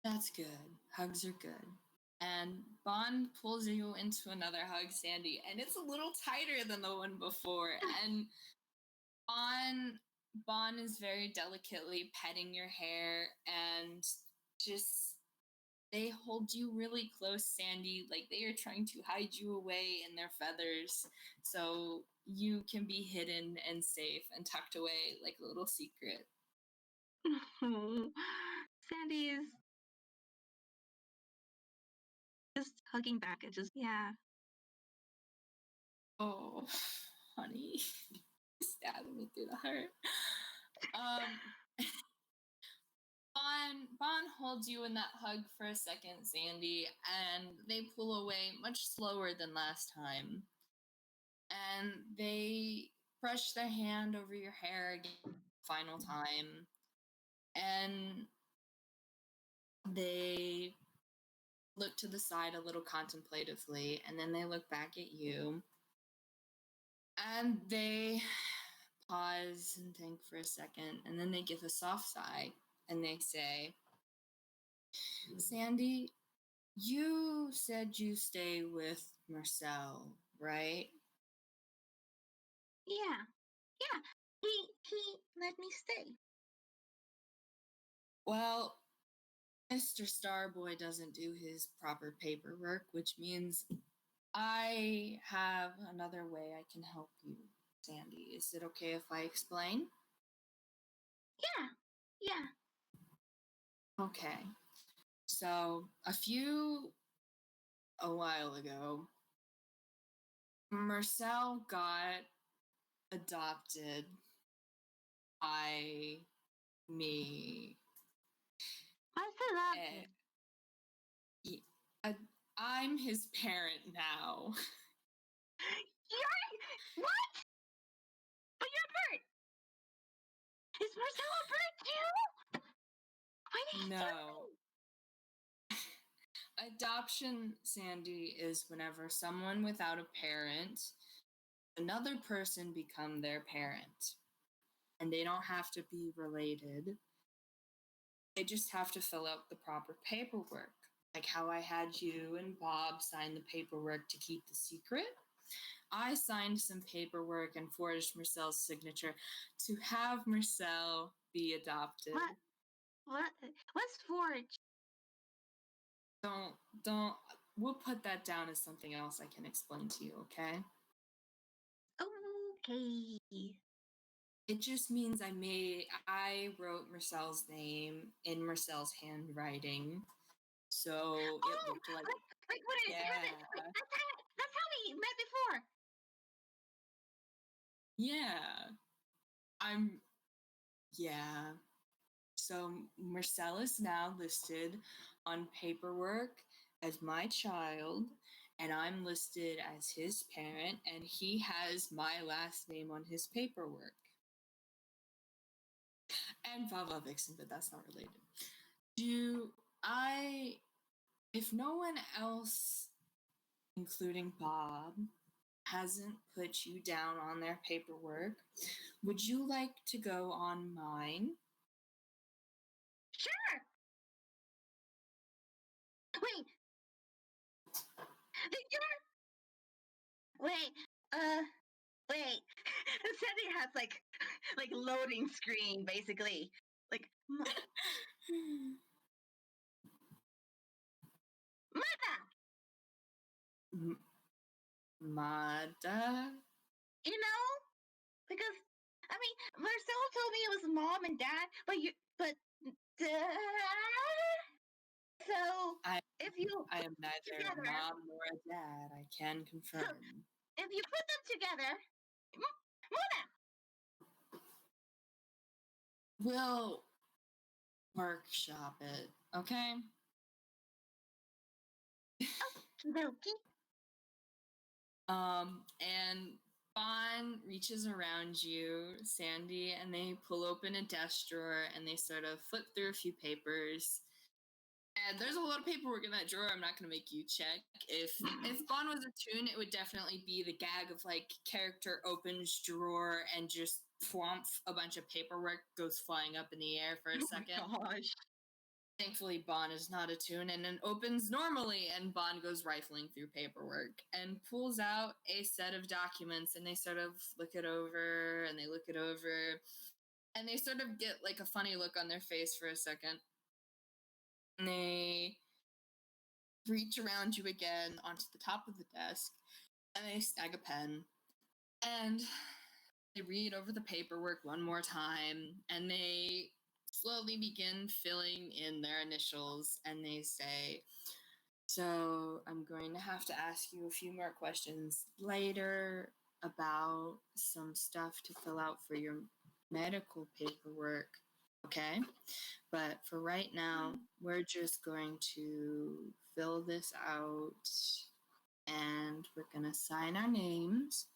That's good. Hugs are good. And Bond pulls you into another hug, Sandy, and it's a little tighter than the one before. And Bond is very delicately petting your hair and just they hold you really close, Sandy, like they are trying to hide you away in their feathers so you can be hidden and safe and tucked away like a little secret. Sandy is just hugging back and just, yeah. Oh, honey, stabbing me through the heart. Um, Bon holds you in that hug for a second, Sandy, and they pull away much slower than last time. And they brush their hand over your hair again, final time, and they look to the side a little contemplatively, and then they look back at you, and they pause and think for a second, and then they give a soft sigh, and they say, Sandy, you said you stay with Marcel, right? Yeah. Yeah. He let me stay. Well, Mr. Starboy doesn't do his proper paperwork, which means I have another way I can help you, Sandy. Is it okay if I explain? Yeah. Yeah. Okay. So, a while ago, Marcel got adopted by me. What's adopted? I'm his parent now. You're what? But you're a bird. Is Marcel a bird too? Why did he tell No. me? Adoption, Sandy, is whenever someone without a parent, another person become their parent. And they don't have to be related. They just have to fill out the proper paperwork. Like how I had you and Bob sign the paperwork to keep the secret. I signed some paperwork and forged Marcel's signature to have Marcel be adopted. What's forge? Don't, we'll put that down as something else I can explain to you, okay? Okay. It just means I wrote Marcel's name in Marcel's handwriting. So it looked like what it yeah. That's how we met before. Yeah. Yeah. So Marcel is now listed on paperwork as my child, and I'm listed as his parent, and he has my last name on his paperwork. And Vava Vixen, but that's not related. If no one else, including Bob, hasn't put you down on their paperwork, would you like to go on mine? Sure. Wait. Wait. Sandy has like loading screen basically. Like Mata. Mada? You know? Because I mean, Marcel told me it was mom and dad, but so I if you am neither together, a mom nor a dad, I can confirm. so if you put them together, Muna. We'll workshop it, okay? Okie And Bon reaches around you, Sandy, and they pull open a desk drawer and they sort of flip through a few papers. And there's a lot of paperwork in that drawer. I'm not going to make you check. If Bon was a toon, it would definitely be the gag of like character opens drawer and just plump a bunch of paperwork goes flying up in the air for a second. Oh my gosh. Thankfully, Bon is not a toon and then opens normally, and Bon goes rifling through paperwork and pulls out a set of documents, and they sort of look it over and they look it over, and they sort of get like a funny look on their face for a second. And they reach around you again onto the top of the desk, and they snag a pen, and they read over the paperwork one more time, and they slowly begin filling in their initials, and they say, so I'm going to have to ask you a few more questions later about some stuff to fill out for your medical paperwork, okay? But for right now, we're just going to fill this out, and we're going to sign our names,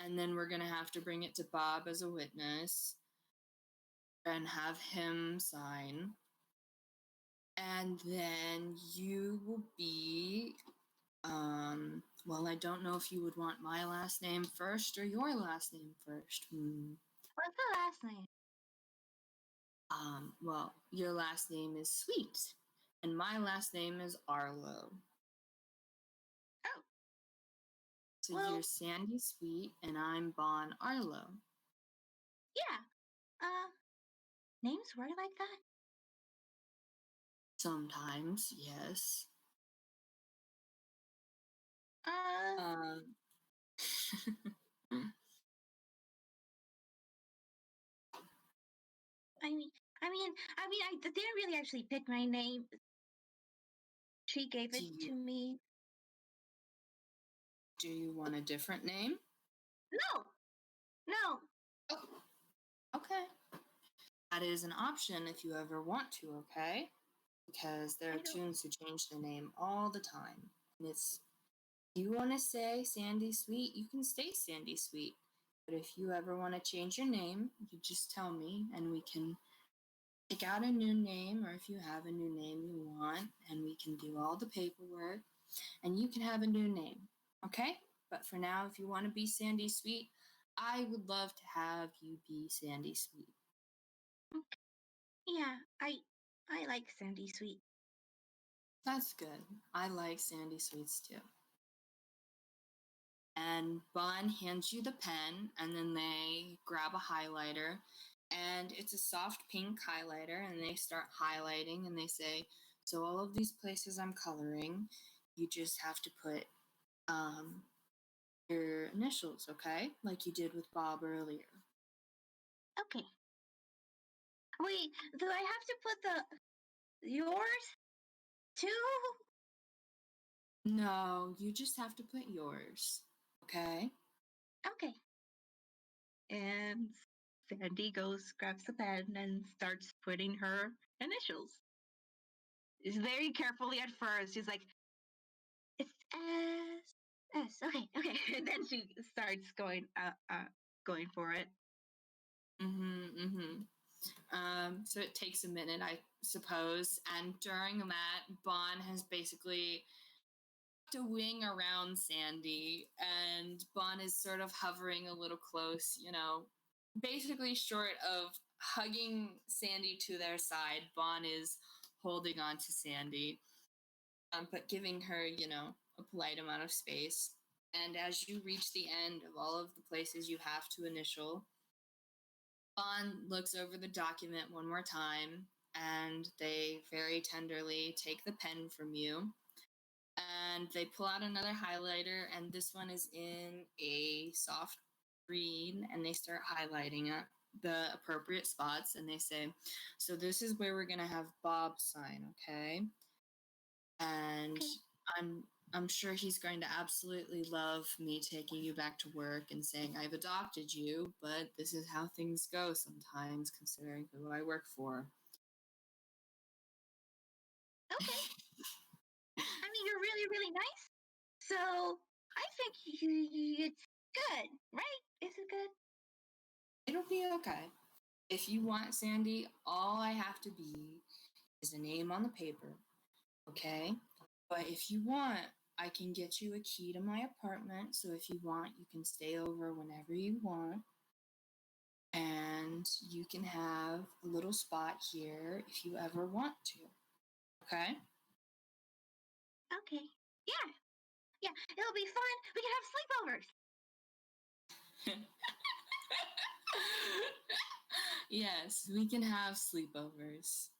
and then we're going to have to bring it to Bob as a witness and have him sign. And then you will be, well, I don't know if you would want my last name first or your last name first. What's the last name? Well, your last name is Sweet, and my last name is Arlo. Oh. So Well, you're Sandy Sweet, and I'm Bon Arlo. yeah. Names were like that? Sometimes, yes. I didn't really actually pick my name. She gave it to me. Do you want a different name? No. Oh, okay. That is an option if you ever want to, okay? Because there are toons who change their name all the time. And if you want to say Sandy Sweet, you can stay Sandy Sweet. But if you ever want to change your name, you just tell me and we can pick out a new name, or if you have a new name you want, and we can do all the paperwork and you can have a new name, okay? But for now, if you want to be Sandy Sweet, I would love to have you be Sandy Sweet. Yeah, I like Sandy Sweet. That's good. I like Sandy Sweets too. And Bon hands you the pen, and then they grab a highlighter, and it's a soft pink highlighter, and they start highlighting, and they say, so all of these places I'm coloring, you just have to put your initials, okay? Like you did with Bob earlier. Okay. Wait, do I have to put yours too? No, you just have to put yours, okay? Okay. And Sandy grabs the pen and starts putting her initials. She's very carefully at first. She's like, it's S. Okay. And then she starts going for it. So it takes a minute, I suppose. And during that, Bon has basically to wing around Sandy, and Bon is sort of hovering a little close, basically short of hugging Sandy to their side. Bon is holding on to Sandy, but giving her, a polite amount of space. And as you reach the end of all of the places you have to initial, Bon looks over the document one more time, and they very tenderly take the pen from you, and they pull out another highlighter, and this one is in a soft green, and they start highlighting it, the appropriate spots, and they say, so this is where we're going to have Bob sign, okay? And okay. I'm sure he's going to absolutely love me taking you back to work and saying I've adopted you, but this is how things go sometimes, considering who I work for. Okay. I mean, you're really, really nice. So I think it's good, right? Is it good? It'll be okay. If you want, Sandy, all I have to be is a name on the paper, okay? But if you want, I can get you a key to my apartment. So if you want, you can stay over whenever you want. And you can have a little spot here if you ever want to. Okay? Okay. Yeah. Yeah. It'll be fun. We can have sleepovers. Yes, we can have sleepovers.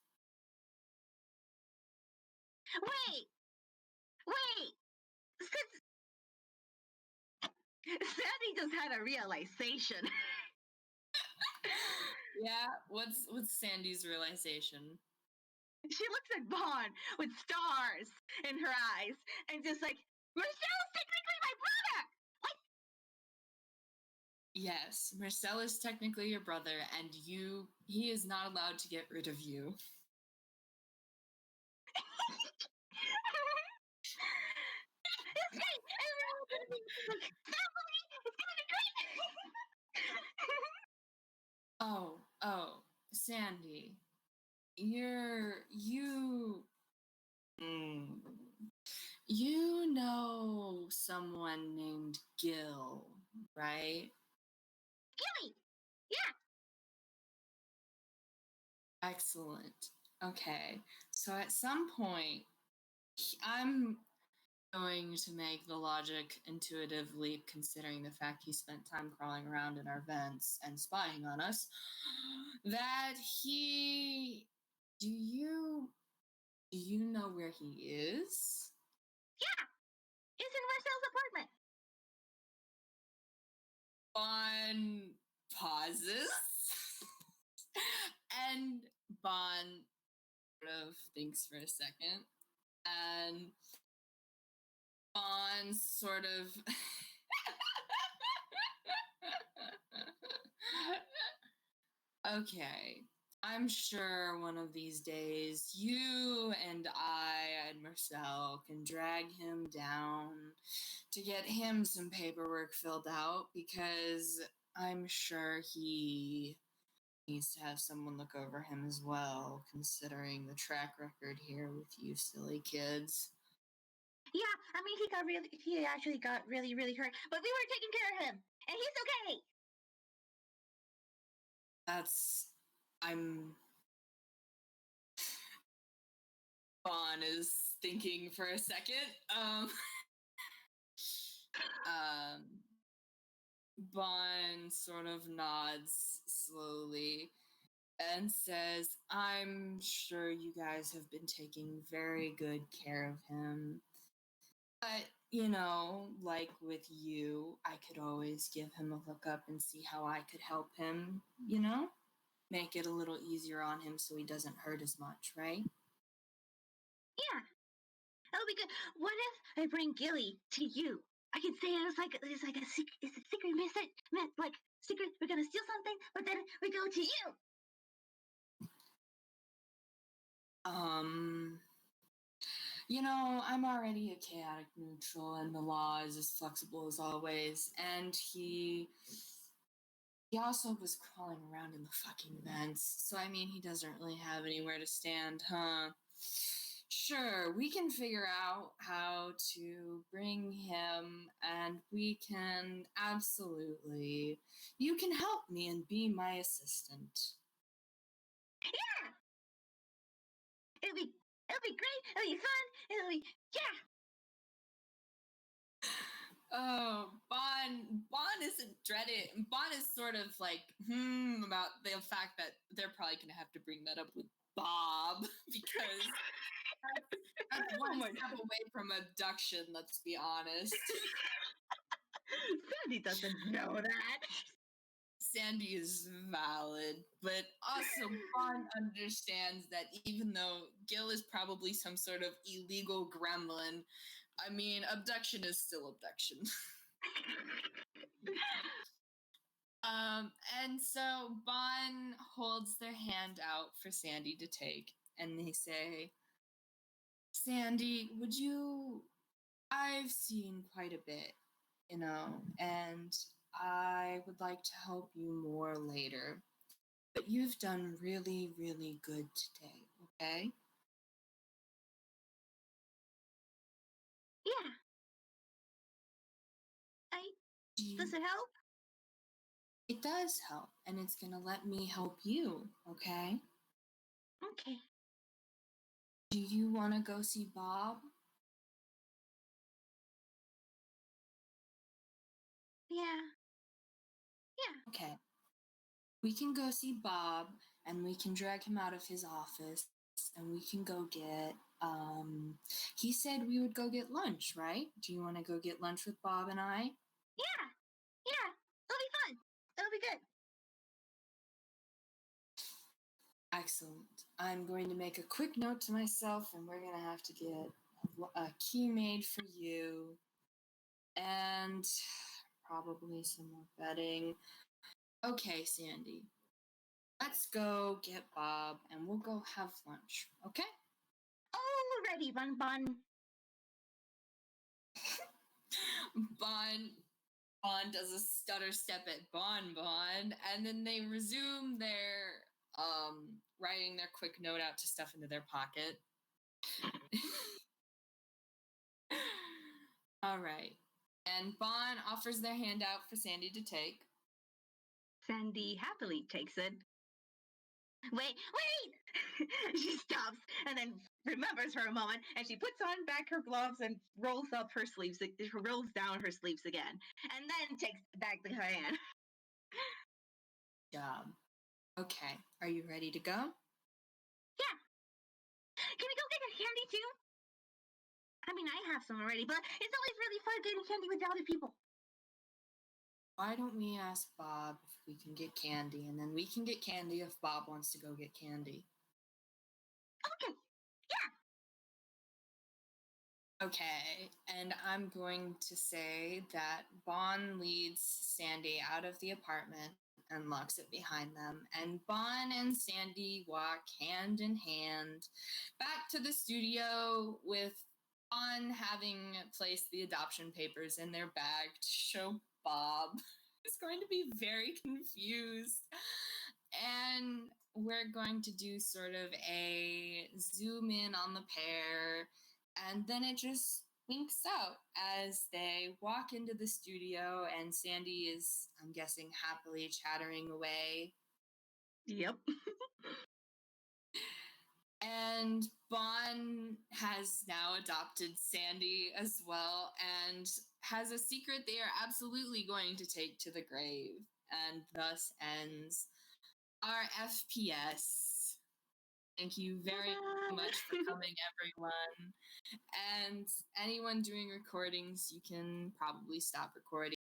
Wait. Sandy just had a realization. Yeah, what's Sandy's realization? She looks at Vaughn with stars in her eyes and just like, Marcel's technically my brother! Yes, Marcel is technically your brother, and he is not allowed to get rid of you. It's great! Everyone's gonna be like, family! It's gonna be great! Oh, Sandy, mm, you know someone named Gil, right? Gilly! Yeah! Excellent. Okay, so at some point, I'm going to make the logic intuitive leap considering the fact he spent time crawling around in our vents and spying on us that he do you know where he is? Yeah! It's in Marcel's apartment. Bon pauses and Bon sort of thinks for a second and Bon sort of okay. I'm sure one of these days you and I and Marcel can drag him down to get him some paperwork filled out because I'm sure he needs to have someone look over him as well, considering the track record here with you silly kids. Yeah, I mean, he actually got really, really hurt, but we were taking care of him, and he's okay. I'm. Bon is thinking for a second. Bon sort of nods slowly and says, I'm sure you guys have been taking very good care of him. But, like with you, I could always give him a look up and see how I could help him, Make it a little easier on him so he doesn't hurt as much, right? Yeah, that'll be good. What if I bring Gilly to you? I could say it's like a secret, it's a secret message, like secret. We're gonna steal something, but then we go to you. I'm already a chaotic neutral, and the law is as flexible as always. And he also was crawling around in the fucking vents, so I mean, he doesn't really have anywhere to stand, huh? Sure, we can figure out how to bring him, and we can absolutely. You can help me and be my assistant. Yeah, it'll be great. It'll be fun. It'll be yeah. Oh, Bon isn't dreaded. Bon is sort of like, about the fact that they're probably going to have to bring that up with Bob because that's one step away from abduction, let's be honest. Sandy doesn't know that. Sandy is valid, but also Bon understands that even though Gil is probably some sort of illegal gremlin, I mean, abduction is still abduction. And so Bon holds their hand out for Sandy to take, and they say, Sandy, I I've seen quite a bit, and I would like to help you more later. But you've done really, really good today, okay? Yeah. Does it help? It does help, and it's gonna let me help you, okay? Okay. Do you want to go see Bob? Yeah. Yeah. Okay. We can go see Bob, and we can drag him out of his office, and we can go get, he said we would go get lunch, right? Do you want to go get lunch with Bob and I? Yeah. Yeah. It'll be fun. It'll be good. Excellent. I'm going to make a quick note to myself, and we're going to have to get a key made for you, and probably some more bedding. Okay, Sandy. Let's go get Bob, and we'll go have lunch, okay? Alrighty, Bun Bun. Bon does a stutter step at Bon, and then they resume their writing their quick note out to stuff into their pocket. All right. And Bon offers their hand out for Sandy to take. Sandy happily takes it. Wait! She stops and then remembers for a moment, and she puts on back her gloves and rolls up her sleeves, rolls down her sleeves again, and then takes back her hand. Job. Okay. Are you ready to go? Yeah. Can we go get a candy too? I mean, I have some already, but it's always really fun getting candy with other people. Why don't we ask Bob if we can get candy, and then we can get candy if Bob wants to go get candy. Okay. Okay, and I'm going to say that Bon leads Sandy out of the apartment and locks it behind them, and Bon and Sandy walk hand in hand back to the studio with Bon having placed the adoption papers in their bag to show Bob. Is going to be very confused. And we're going to do sort of a zoom in on the pair, and then it just winks out as they walk into the studio, and Sandy is, I'm guessing, happily chattering away. Yep. And Bon has now adopted Sandy as well, and has a secret they are absolutely going to take to the grave. And thus ends our FPS. Thank you very much for coming, everyone. And anyone doing recordings, you can probably stop recording.